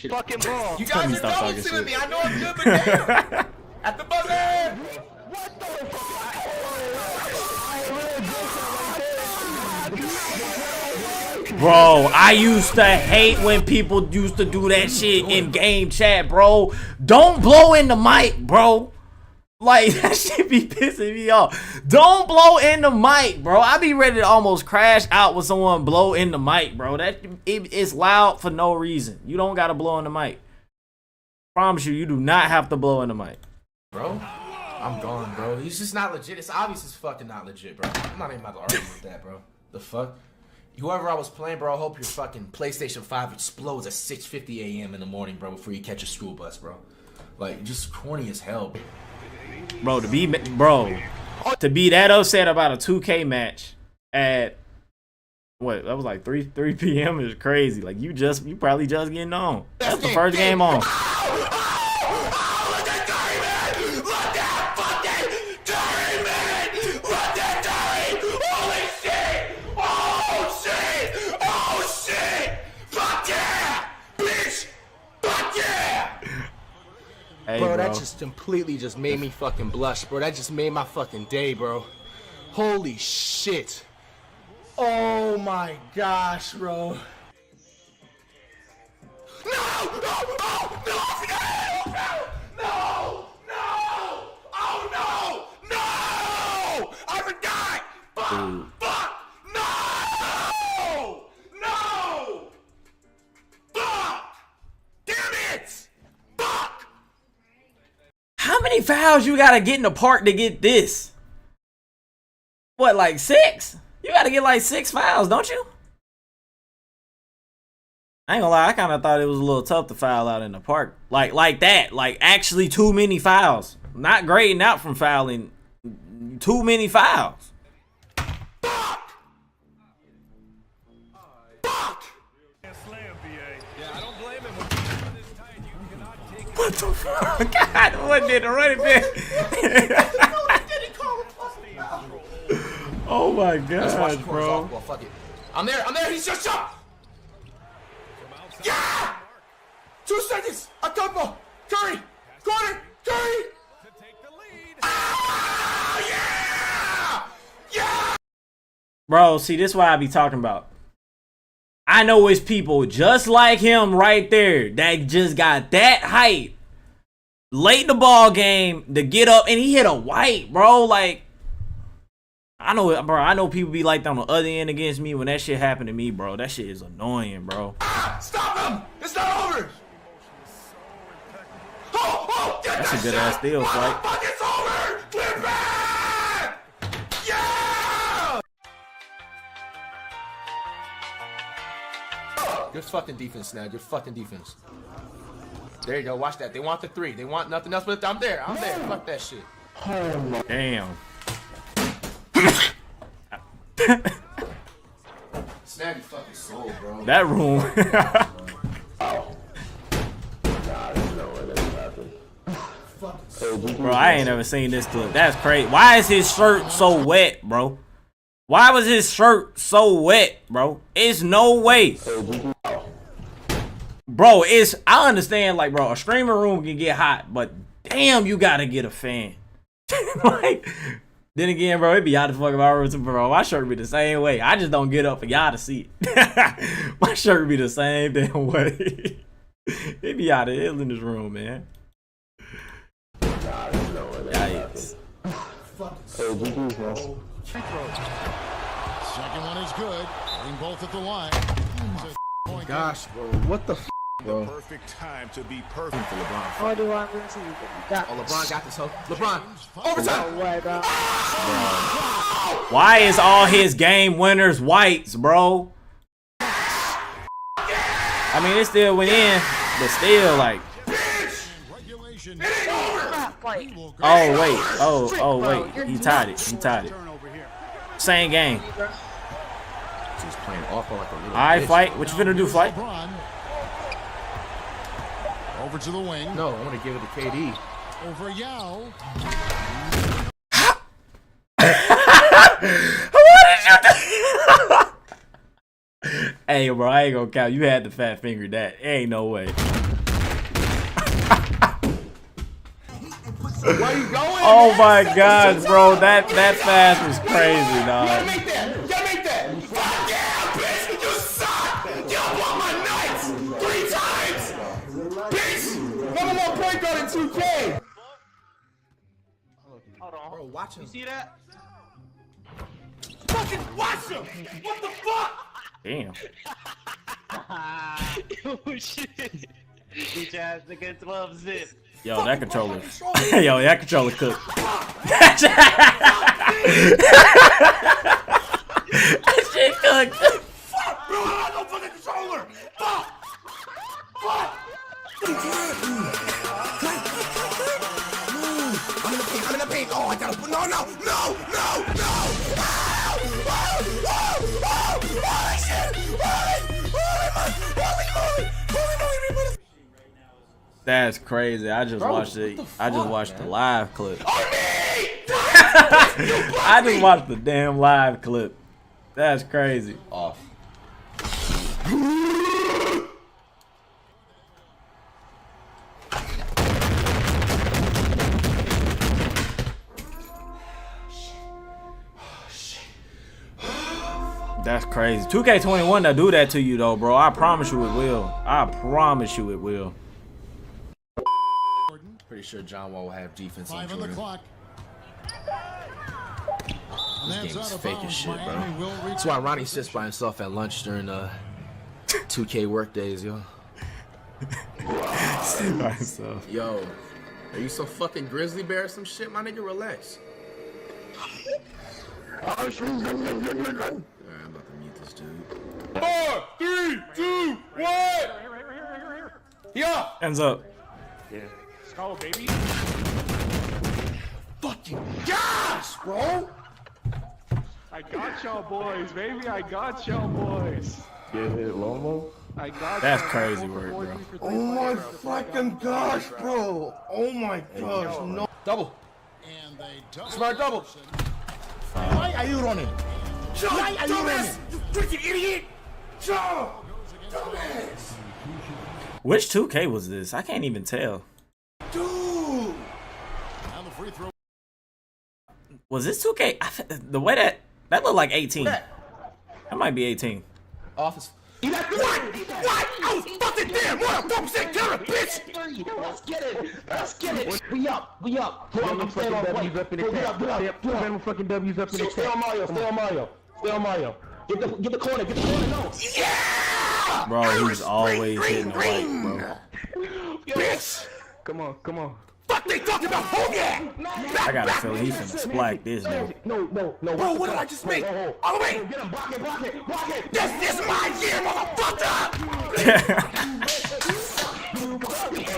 M: Fucking ball. You guys are double teaming me. I know I'm good, but damn. At the buzzer. What the fuck?
A: Bro, I used to hate when people used to do that shit in game chat, bro. Don't blow in the mic, bro. Like, that shit be pissing me off. Don't blow in the mic, bro. I be ready to almost crash out when someone blow in the mic, bro. It's loud for no reason. You don't gotta blow in the mic. Promise you, you do not have to blow in the mic.
M: Bro, I'm gone, bro. He's just not legit. It's obvious it's fucking not legit, bro. I'm not even about to argue with that, bro. The fuck? Whoever I was playing, bro, I hope your fucking PlayStation 5 explodes at 6:50 a.m. in the morning, bro, before you catch a school bus, bro. Like, just corny as hell.
A: Bro, to be that upset about a 2K match at what? That was like 3 p.m. is crazy. Like you probably just getting on. That's the first game on. Hey,
M: bro, that just completely just made me fucking blush, bro. That just made my fucking day, bro. Holy shit. Oh my gosh, bro. No! Oh no! No! I forgot! Fuck! No! Fuck! Damn it! Fuck!
A: How many fouls you gotta get in the park to get this? What, like 6? You gotta get like 6 fouls, don't you? I ain't gonna lie, I kind of thought it was a little tough to foul out in the park. Like that. Like, actually too many fouls. Not grading out from fouling. Too many fouls.
M: Fuck!
A: What the fuck? God, what did the running back? Oh my god, bro.
M: Well, fuck it. I'm there, he's just shot! Yeah! 2 seconds! A couple! Curry! Corner! Curry! Oh, yeah! Yeah!
A: Bro, see, this is what I be talking about. I know it's people just like him right there that just got that height late in the ball game to get up, and he hit a white, bro. Like, I know it, bro. I know people be like that on the other end against me when that shit happened to me, bro. That shit is annoying, bro.
M: Stop him! It's not over!
A: That's a good ass steal, fight.
M: It's over! We're back! Yeah! Good fucking defense, Snag. Good fucking defense. There you go. Watch that. They want the 3. They want nothing else but I'm there. Fuck that shit.
A: Damn.
M: Snag fucking soul, bro.
A: That room. Bro, I ain't never seen this clip. That's crazy. Why is his shirt so wet, bro? Why was his shirt so wet, bro? It's no way. Bro, I understand, like, bro, a streamer room can get hot, but damn, you gotta get a fan. Like, then again, bro, it be out of fucking my room, bro. My shirt be the same way. I just don't get up for y'all to see it. My shirt be the same damn way. It be out of hell in this room, man. Yikes.
E: Second one is good. Putting both at the line.
M: Oh gosh, bro. What the f, bro?
E: The perfect time to be perfect
M: for LeBron.
O: What do I mean to you?
M: LeBron got this hoe. LeBron. Overtime.
A: Why is all his game winners whites, bro? I mean, it still went in, but still, like. Oh wait. Oh wait. He tied it. Same game.
M: He's playing awful like a little.
A: Alright, Flight. What you finna do, Flight?
E: Over to the wing.
M: No, I want to give it to KD.
E: Over Yao.
A: What did you do? Hey, bro, I ain't gonna count. You had the fat finger that. Ain't no way.
M: Where you going?
A: Oh my god, bro. That fast was crazy, dog.
M: You make that. Fuck yeah, bitch. You suck. You won my nights 3 times. Bitch. One more point guard in 2K.
O: Hold on.
M: Bro, watch him.
O: You see that?
M: Fucking watch him. What the fuck?
A: Damn.
O: Oh shit. Each ass nigga 12 zip.
A: Yo, that controller. Yo, that controller cooked. That shit cooked.
M: controller. Fuck. Fuck. I'm in the paint. Oh, I gotta put. No. Holy shit. Holy.
A: That's crazy. I just watched it. I just watched the live clip. I just watched the damn live clip. That's crazy.
K: Off.
A: That's crazy. 2K21 to do that to you though, bro. I promise you it will. I promise you it will.
M: Pretty sure John Wall will have defense on
E: 5 on the
M: Jordan.
E: clock.
M: This game is fake as shit, bro. That's why Ronnie sits by himself at lunch during 2K work days, yo.
A: Sit by himself.
M: Yo, are you so fucking grizzly bear or some shit, my nigga? Relax. Alright, I'm about to mute this dude. 4, 3, 2, 1. Yeah.
A: Hands up.
O: Yeah. Let's go, baby.
M: Fucking gosh, bro.
O: I got y'all boys, baby. I got y'all boys.
H: Get hit, Lomo.
O: I got
A: That's
O: y'all.
A: crazy work, bro.
M: Oh my fucking gosh, bro. Oh my gosh, no. Double.
E: And they
M: Smart double.
E: Why are you running?
M: Joe,
E: Why are you
M: dumbass,
E: running?
M: you freaking idiot. Joe, dumbass.
A: Which 2K was this? I can't even tell.
M: Dude.
E: Now the free throw.
A: Was this 2K? The way that looked like 18. That might be 18.
M: Office. What? I was fucking damn. What a 4% counter, bitch.
O: Let's get it. We up. I'm staying on play.
H: Put them fucking W's up in the chat.
O: Stay on Mario. Get the corner. No.
M: Yeah.
A: Bro, he's always hitting the white, bro.
M: Bitch.
H: Come on.
M: Fuck they talking about? Hold that.
A: I got a feeling he's finna splack this, though.
H: No.
M: Bro, what did I just make? All the way.
O: Get him. Block it.
M: This is my year, motherfucker.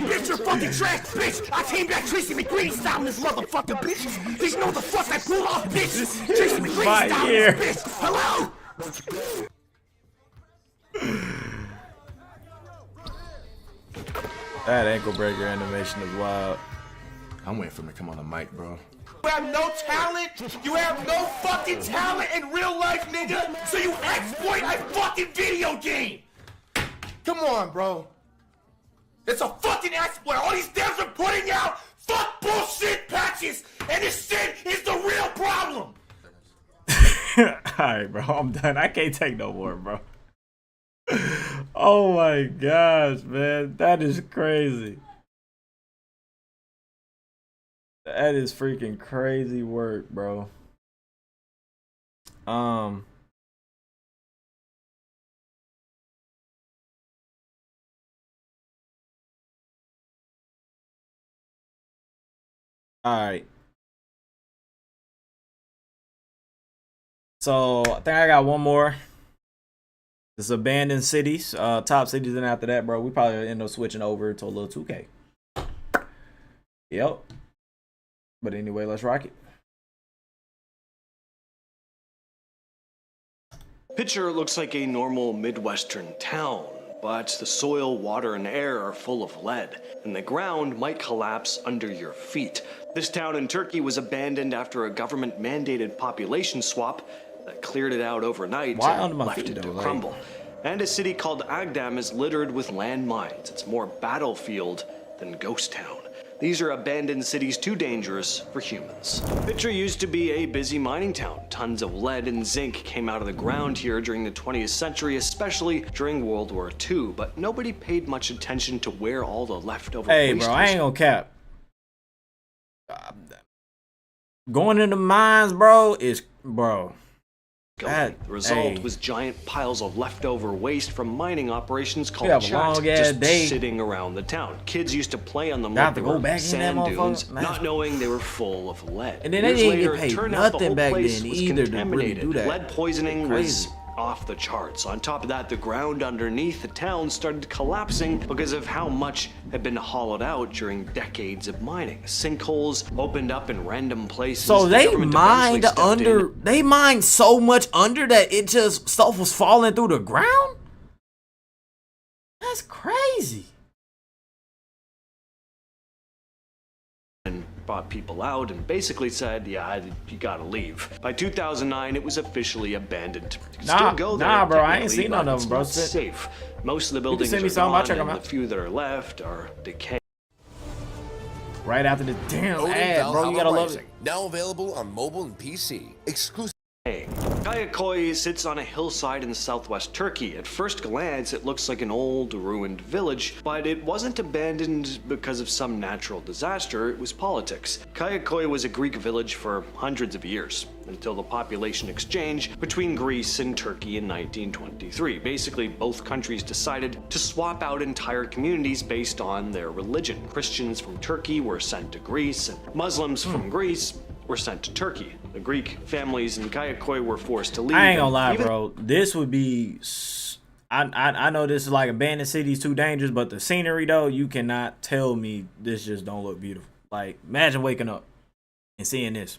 M: Bitch, you're fucking trash, bitch. I came back Tracy McGrady style this motherfucker, bitch. Did you know what the fuck I pulled off, bitch? Tracy McGrady style this bitch. Hello?
A: That ankle breaker animation is wild.
M: I'm waiting for him to come on the mic, bro. You have no talent. You have no fucking talent in real life, nigga. So you exploit a fucking video game. Come on, bro. It's a fucking exploit. All these devs are putting out fuck bullshit patches, and this shit is the real problem.
A: Alright, bro. I'm done. I can't take no more, bro. Oh my gosh, man. That is crazy. That is freaking crazy work, bro. Alright. So I think I got one more. It's abandoned cities, top cities, and after that, bro, we probably end up switching over to a little 2K. Yep. But anyway, let's rock it.
P: Picture looks like a normal Midwestern town, but the soil, water, and air are full of lead, and the ground might collapse under your feet. This town in Turkey was abandoned after a government-mandated population swap that cleared it out overnight and left it to crumble. And a city called Agdam is littered with landmines. It's more battlefield than ghost town. These are abandoned cities too dangerous for humans. Picture used to be a busy mining town. Tons of lead and zinc came out of the ground here during the 20th century, especially during World War II, but nobody paid much attention to where all the leftover
A: Hey,
P: waste
A: bro, I ain't gonna cap. Going into mines, bro, is, bro.
P: The result was giant piles of leftover waste from mining operations called
A: have a
P: chat,
A: long-ass
P: just
A: day.
P: sitting around the town. Kids used to play on them
A: Got
P: like
A: to
P: they
A: go
P: were
A: back in that
P: sand dunes,
A: motherfucker?
P: not knowing they were full of lead.
A: And then they
P: Years
A: didn't get
P: later, it
A: paid
P: turned out the
A: nothing
P: whole
A: back
P: place
A: then
P: was
A: either to really
P: contaminated.
A: do that.
P: Lead poisoning
A: Crazy.
P: was off the charts. On top of that, the ground underneath the town started collapsing because of how much had been hollowed out during decades of mining. Sinkholes opened up in random places.
A: So they mined under, they mined so much under that it just, stuff was falling through the ground? That's crazy.
P: And brought people out and basically said, yeah, you gotta leave. By 2009, it was officially abandoned. You can still go there,
A: bro, I ain't seen none of them, bro.
P: It's safe. Most of the buildings are gone, and the few that are left are decaying.
A: Right after the damn ad, bro, you gotta love it.
Q: Now available on mobile and PC. Exclusive.
P: Kayaköy sits on a hillside in southwest Turkey. At first glance, it looks like an old, ruined village, but it wasn't abandoned because of some natural disaster, it was politics. Kayaköy was a Greek village for hundreds of years, until the population exchange between Greece and Turkey in 1923. Basically, both countries decided to swap out entire communities based on their religion. Christians from Turkey were sent to Greece, and Muslims from Greece were sent to Turkey. The Greek families in Kayaköy were forced to leave.
A: I ain't gonna lie, bro. This would be... I know this is like abandoned cities too dangerous, but the scenery, though, you cannot tell me this just don't look beautiful. Like, imagine waking up and seeing this.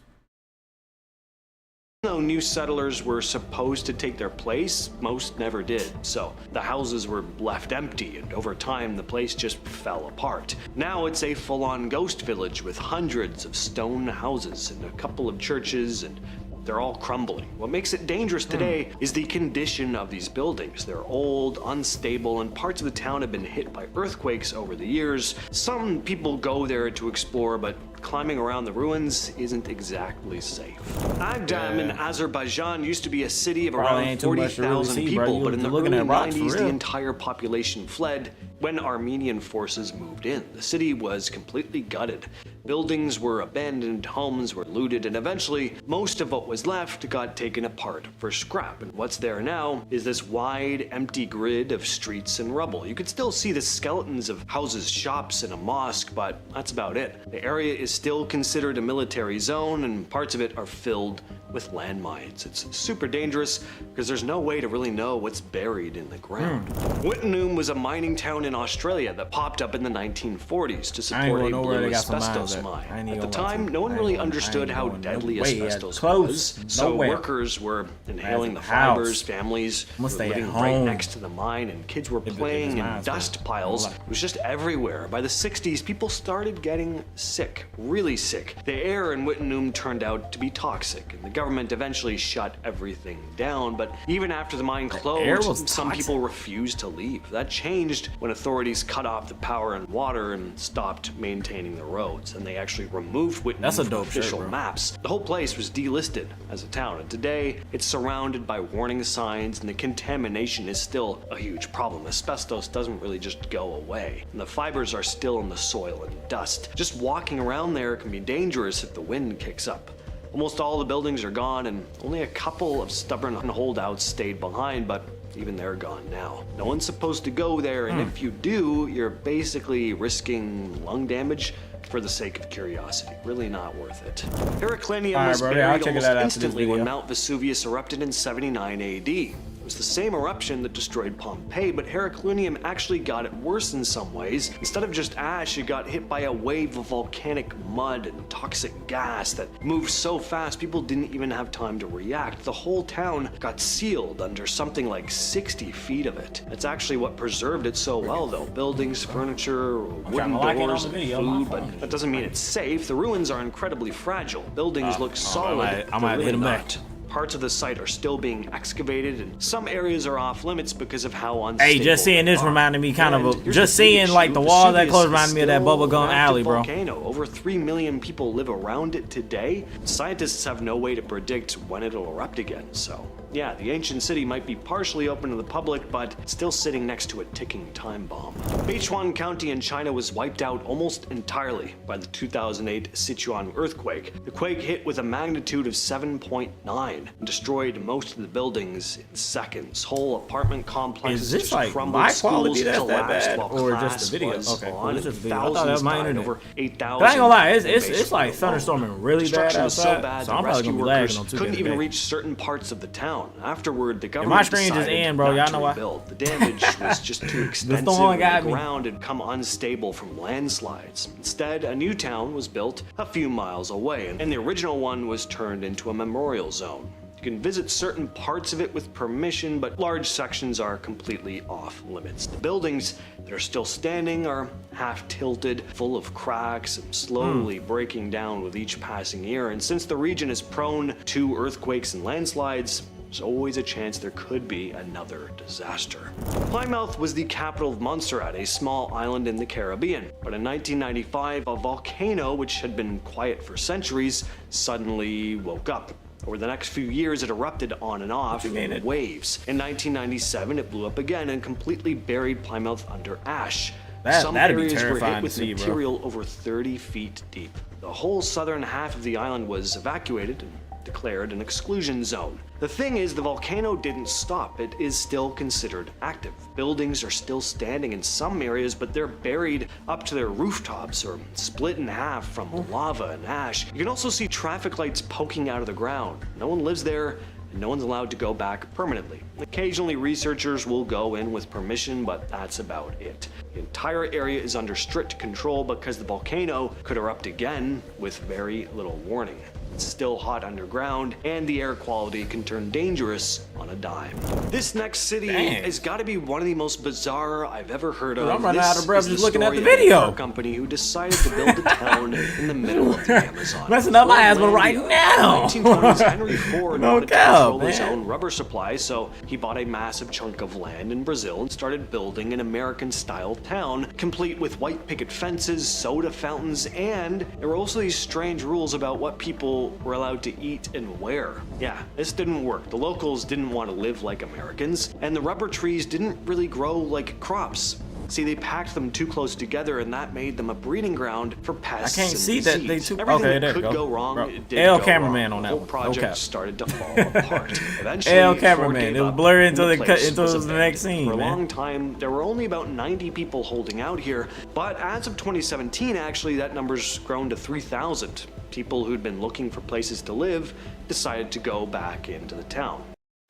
P: Though new settlers were supposed to take their place, most never did. So the houses were left empty, and over time the place just fell apart. Now it's a full-on ghost village with hundreds of stone houses and a couple of churches, and they're all crumbling. What makes it dangerous today is the condition of these buildings. They're old, unstable, and parts of the town have been hit by earthquakes over the years. Some people go there to explore, but climbing around the ruins isn't exactly safe. Agdam in Azerbaijan used to be a city of around 40,000 people, but in the early 90s, the entire population fled when Armenian forces moved in. The city was completely gutted. Buildings were abandoned, homes were looted, and eventually most of what was left got taken apart for scrap. And what's there now is this wide, empty grid of streets and rubble. You could still see the skeletons of houses, shops, and a mosque, but that's about it. The area is still considered a military zone, and parts of it are filled with landmines. It's super dangerous because there's no way to really know what's buried in the ground. Wittenoom was a mining town in Australia that popped up in the 1940s to support a blue asbestos mine. At the time, no one really understood how deadly asbestos was, so workers were inhaling the fibers, families were living right next to the mine, and kids were playing in dust piles. It was just everywhere. By the 60s, people started getting sick, really sick. The air in Wittenoom turned out to be toxic, and the government eventually shut everything down, but even after the mine closed, some people refused to leave. That changed when authorities cut off the power and water and stopped maintaining the roads, and they actually removed Wittenoom from official maps. The whole place was delisted as a town, and today it's surrounded by warning signs, and the contamination is still a huge problem. Asbestos doesn't really just go away, and the fibers are still in the soil and dust. Just walking around there can be dangerous if the wind kicks up. Almost all the buildings are gone, and only a couple of stubborn holdouts stayed behind, but even they're gone now. No one's supposed to go there, and if you do, you're basically risking lung damage for the sake of curiosity. Really not worth it. Heraclinium was buried almost instantly when Mount Vesuvius erupted in 79 AD. It was the same eruption that destroyed Pompeii, but Heraclinium actually got it worse in some ways. Instead of just ash, it got hit by a wave of volcanic mud and toxic gas that moved so fast people didn't even have time to react. The whole town got sealed under something like 60 feet of it. That's actually what preserved it so well, though. Buildings, furniture, wooden doors, and food, but that doesn't mean it's safe. The ruins are incredibly fragile. Buildings look solid, but they're really not. Parts of the site are still being excavated, and some areas are off limits because of how unstable.
A: Hey, just seeing this reminded me kind of just seeing like the wall that close reminded me of that bubblegum alley, bro.
P: Volcano. Over 3 million people live around it today. Scientists have no way to predict when it'll erupt again, so yeah, the ancient city might be partially open to the public, but still sitting next to a ticking time bomb. Beichuan County in China was wiped out almost entirely by the 2008 Sichuan earthquake. The quake hit with a magnitude of 7.9 and destroyed most of the buildings in seconds. Whole apartment complexes just crumbled.
A: My quality that's that bad, or just the video? Okay, cool. It's just video. I thought that was my internet. Over 8,000. But I ain't gonna lie, it's like thunderstorming really bad outside. So I'm probably gonna be lagging on 2
P: couldn't even reach certain parts of the town. town. Afterward, the
A: my
P: government
A: screen just
P: decided
A: in, bro. Y'all
P: not to
A: know why?
P: rebuild. The damage was just too expensive,
A: storm
P: and
A: got
P: the
A: me.
P: ground had become unstable from landslides. Instead, a new town was built a few miles away, and the original one was turned into a memorial zone. You can visit certain parts of it with permission, but large sections are completely off limits. The buildings that are still standing are half tilted, full of cracks, and slowly breaking down with each passing year. And since the region is prone to earthquakes and landslides, there's always a chance there could be another disaster. Plymouth was the capital of Montserrat, a small island in the Caribbean. But in 1995, a volcano, which had been quiet for centuries, suddenly woke up. Over the next few years, it erupted on and off in waves. In 1997, it blew up again and completely buried Plymouth under ash. Some areas were hit with material over 30 feet deep. The whole southern half of the island was evacuated and declared an exclusion zone. The thing is, the volcano didn't stop. It is still considered active. Buildings are still standing in some areas, but they're buried up to their rooftops or split in half from lava and ash. You can also see traffic lights poking out of the ground. No one lives there, and no one's allowed to go back permanently. Occasionally, researchers will go in with permission, but that's about it. The entire area is under strict control because the volcano could erupt again with very little warning. It's still hot underground, and the air quality can turn dangerous on a dime. This next city has got to be one of the most bizarre I've ever heard of.
A: I'm running out of breath just looking at the
P: This is
A: video.
P: story of a company who decided to build a town in the middle of the Amazon.
A: Messing up my asthma right now.
P: In the 1920s, Henry Ford
A: No
P: wanted to
A: cap,
P: control his
A: man.
P: own rubber supply, so he bought a massive chunk of land in Brazil and started building an American-style town, complete with white picket fences, soda fountains, and there were also these strange rules about what people were allowed to eat and wear. Yeah, this didn't work. The locals didn't want to live like Americans, and the rubber trees didn't really grow like crops. See, they packed them too close together, and that made them a breeding ground for pests.
A: I can't
P: and
A: see
P: disease.
A: that they too.
P: Everything
A: Okay,
P: that
A: there
P: could
A: we
P: go wrong,
A: Bro.
P: it did
A: L
P: go
A: cameraman
P: wrong.
A: on that
P: The whole
A: one.
P: project
A: Okay.
P: started to fall apart. Eventually,
A: L
P: Ford
A: cameraman.
P: gave
A: It was
P: up,
A: blurry
P: and
A: until they
P: the
A: cut
P: place
A: into
P: was
A: the
P: abandoned.
A: next scene,
P: For a
A: man.
P: long time, there were only about 90 people holding out here, but as of 2017, actually, that number's grown to 3,000. People who'd been looking for places to live decided to go back into the town.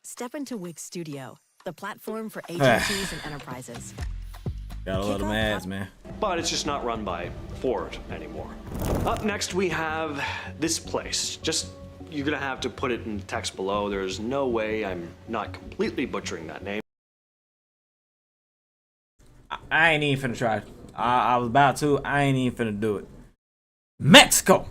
R: Step into Wix Studio, the platform for agencies and enterprises.
A: Got a lot of ads, man.
P: But it's just not run by Ford anymore. Up next, we have this place. You're gonna have to put it in the text below. There's no way I'm not completely butchering that name.
A: I ain't even finna try. I was about to. I ain't even finna do it. Mexico.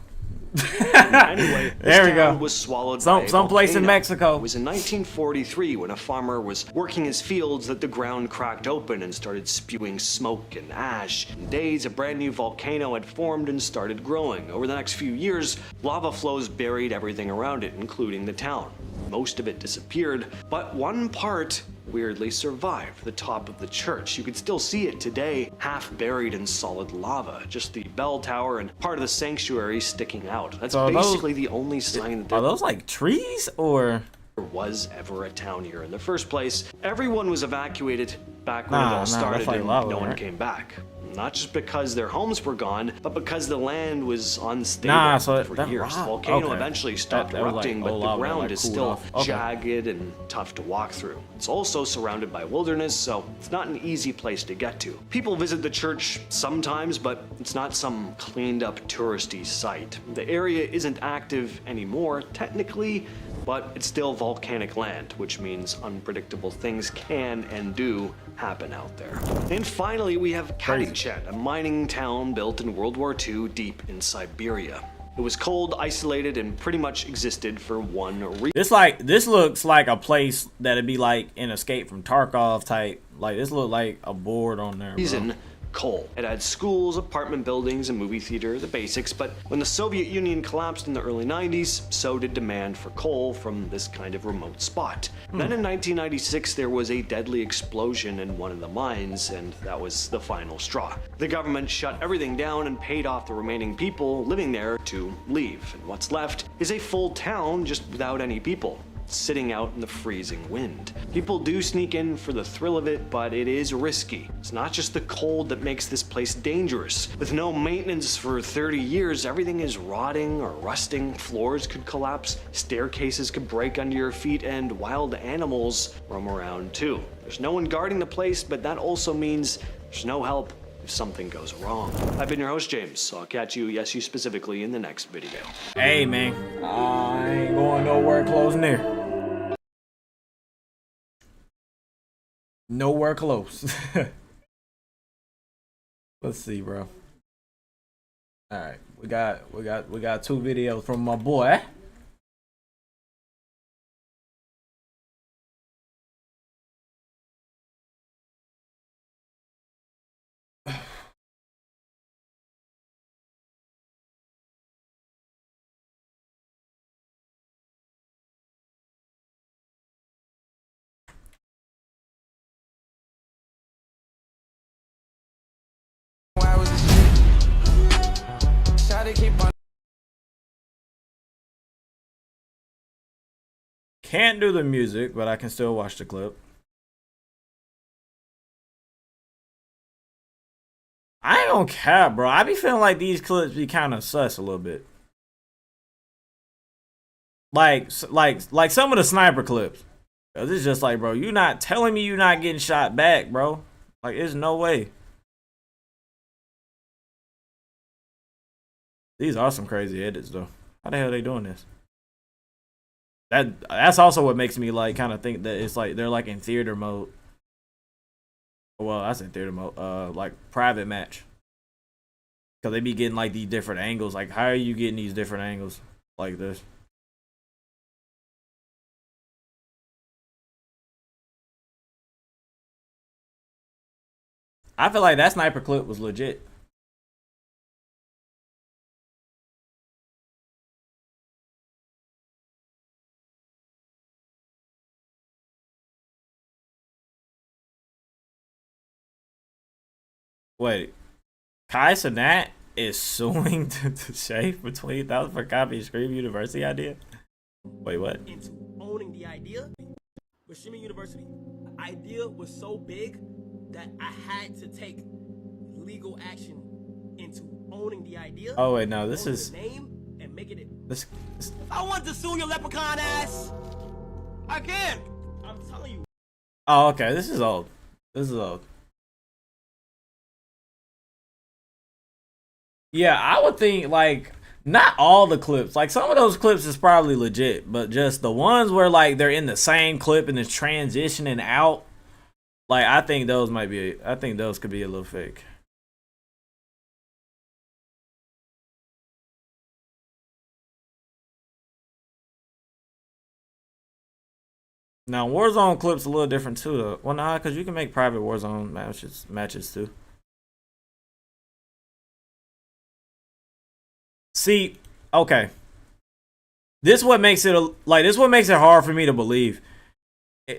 P: Anyway,
A: there we go.
P: Was swallowed by
A: some place in
P: volcano.
A: Mexico.
P: It was in 1943 when a farmer was working his fields that the ground cracked open and started spewing smoke and ash. In days, a brand new volcano had formed and started growing. Over the next few years, lava flows buried everything around it, including the town. Most of it disappeared, but one part weirdly survived, the top of the church. You can still see it today, half buried in solid lava. Just the bell tower and part of the sanctuary sticking out. That's
A: So
P: basically the only sign that
A: Are those like trees or?
P: there was ever a town here in the first place. Everyone was evacuated back when it all started,
A: like
P: and
A: lava,
P: no one
A: right?
P: came back. Not just because their homes were gone, but because the land was unstable for years. The volcano eventually stopped erupting, but the ground is still jagged and tough to walk through. It's also surrounded by wilderness, so it's not an easy place to get to. People visit the church sometimes, but it's not some cleaned up touristy site. The area isn't active anymore, technically, but it's still volcanic land, which means unpredictable things can and do happen out there. And finally, we have Katichen, a mining town built in World War II deep in Siberia. It was cold, isolated, and pretty much existed for one reason.
A: This looks like a place that'd be like in Escape from Tarkov type. Like this look like a board on there, bro.
P: Coal. It had schools, apartment buildings, a movie theater, the basics, but when the Soviet Union collapsed in the early 90s, so did demand for coal from this kind of remote spot. Then in 1996, there was a deadly explosion in one of the mines, and that was the final straw. The government shut everything down and paid off the remaining people living there to leave, and what's left is a full town just without any people. sitting out in the freezing wind. People do sneak in for the thrill of it, but it is risky. It's not just the cold that makes this place dangerous. With no maintenance for 30 years, everything is rotting or rusting, floors could collapse, staircases could break under your feet, and wild animals roam around too. There's no one guarding the place, but that also means there's no help if something goes wrong. I've been your host, James, so I'll catch you, yes you specifically, in the next video.
A: Hey man, I ain't going nowhere close near. Nowhere close. Let's see, bro. All right, we got 2 videos from my boy. Can't do the music, but I can still watch the clip. I don't care, bro. I be feeling like these clips be kind of sus a little bit. Like some of the sniper clips. It's just like, bro, you not telling me you not getting shot back, bro. Like, there's no way. These are some crazy edits, though. How the hell are they doing this? That's also what makes me like kind of think that it's like they're like in theater mode. Well, I said theater mode, like private match. Cause they be getting like these different angles. Like, how are you getting these different angles like this? I feel like that sniper clip was legit. Wait, Kai Cenat is suing to Shay for $20,000 for copying Scream University idea? Wait, what?
S: Into owning the idea with Streaming University, the idea was so big that I had to take legal action into owning the idea.
A: Oh wait, no, this is
S: name and making it.
A: This.
S: I want to sue your leprechaun ass. I can. I'm telling you.
A: Oh, okay. This is old. This is old. Yeah, I would think like not all the clips. Like some of those clips is probably legit, but just the ones where like they're in the same clip and it's transitioning out. Like I think those might be. I think those could be a little fake. Now Warzone clips a little different too, though. Well, nah, because you can make private Warzone matches too. See, okay. This what makes it hard for me to believe.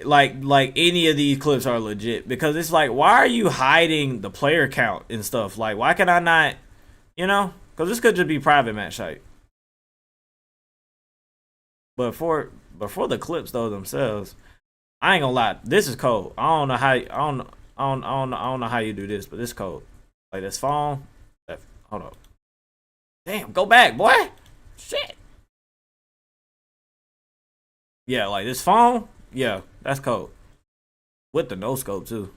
A: Like any of these clips are legit, because it's like, why are you hiding the player count and stuff? Like, why can I not, you know? Because this could just be private match type. But for the clips though themselves, I ain't gonna lie, this is cold. I don't know how you do this, but this cold. Like this phone. Hold up. Damn, go back, boy. Shit. Yeah, like this phone. Yeah, that's cold. With the no scope too.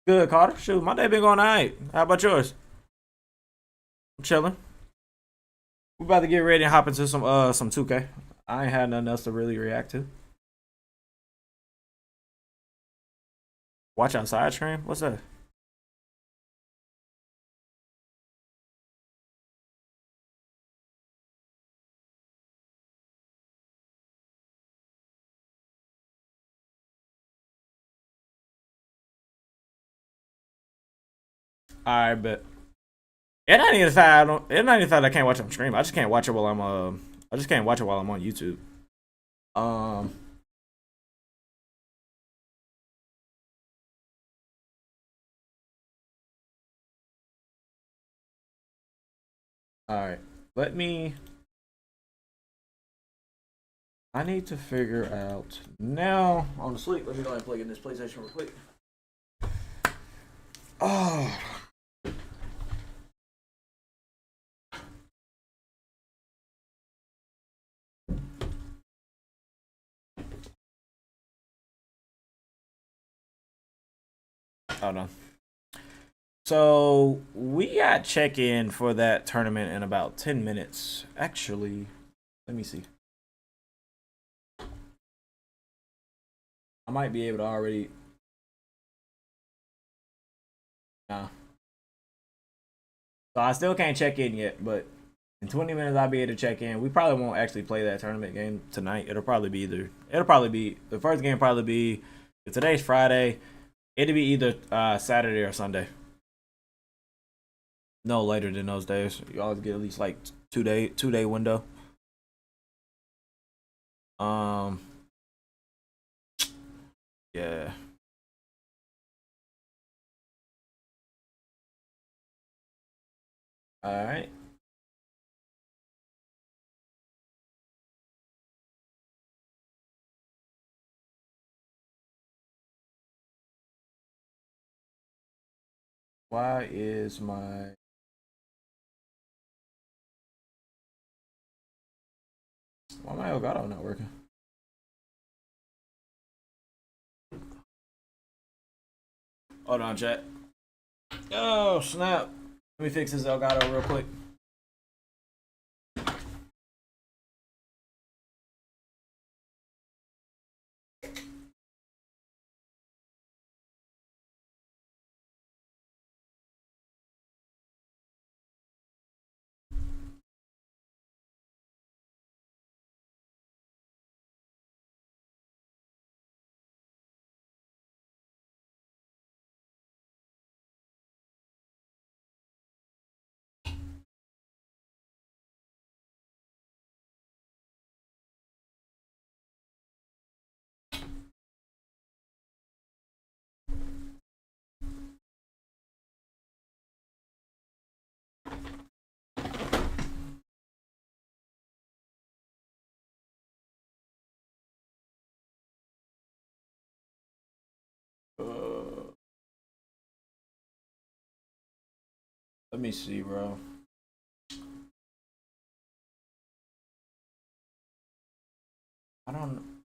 A: Good, Carter. Shoot, my day been going alright. How about yours? I'm chilling. We about to get ready and hop into some 2K. I ain't had nothing else to really react to. Watch outside stream? What's that? I bet. It ain't even the fact I can't watch it on stream. I just can't watch it while I'm on YouTube. Alright. Let me. I need to figure out now on the sleep. Let me go ahead and plug in this PlayStation real quick. Oh. Hold on. So we got check-in for that tournament in about 10 minutes. Actually, let me see. I might be able to already. Nah. So I still can't check in yet, but in 20 minutes I'll be able to check in. We probably won't actually play that tournament game tonight. It'll probably be the first game probably be, if today's Friday, it'll be either Saturday or Sunday. No later than those days. You always get at least like two day window. Yeah. All right. Why is my Elgato not working? Hold on, chat. Oh, snap. Let me fix this Elgato real quick. Let me see, bro. I don't.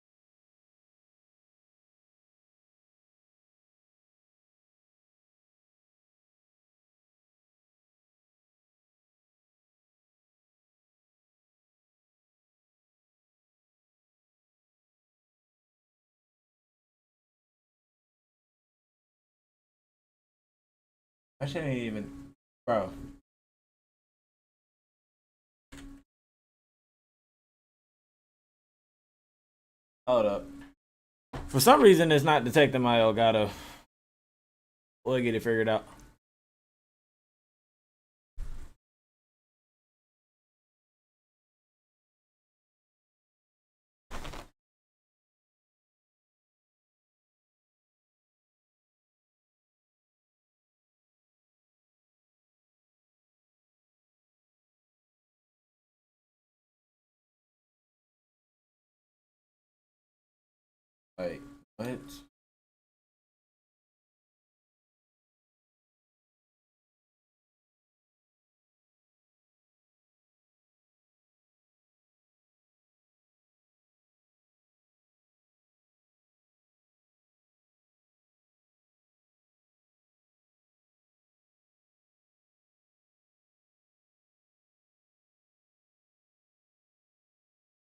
A: I shouldn't even, bro. Hold up. For some reason, it's not detecting my Elgato. We'll get it figured out. Wait, what?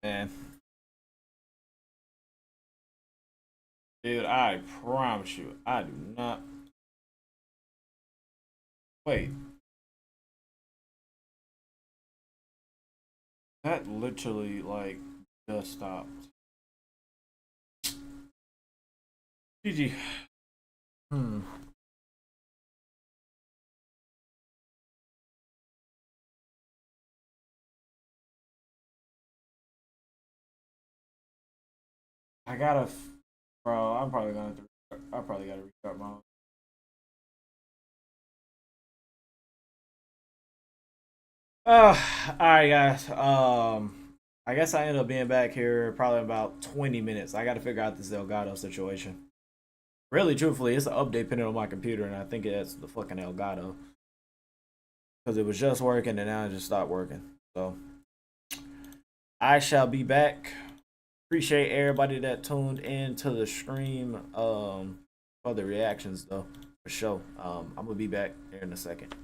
A: Man. Dude, I promise you, I do not. Wait. That literally, like, just stopped. GG. I gotta, bro. I'm probably gonna have to. I probably gotta restart my. Alright guys. I guess I end up being back here probably in about 20 minutes. I gotta figure out this Elgato situation. Really, truthfully, it's an update pinning on my computer, and I think it's the fucking Elgato. Because it was just working, and now it just stopped working. So, I shall be back. Appreciate everybody that tuned in to the stream for the reactions, though, for sure. I'm going to be back here in a second.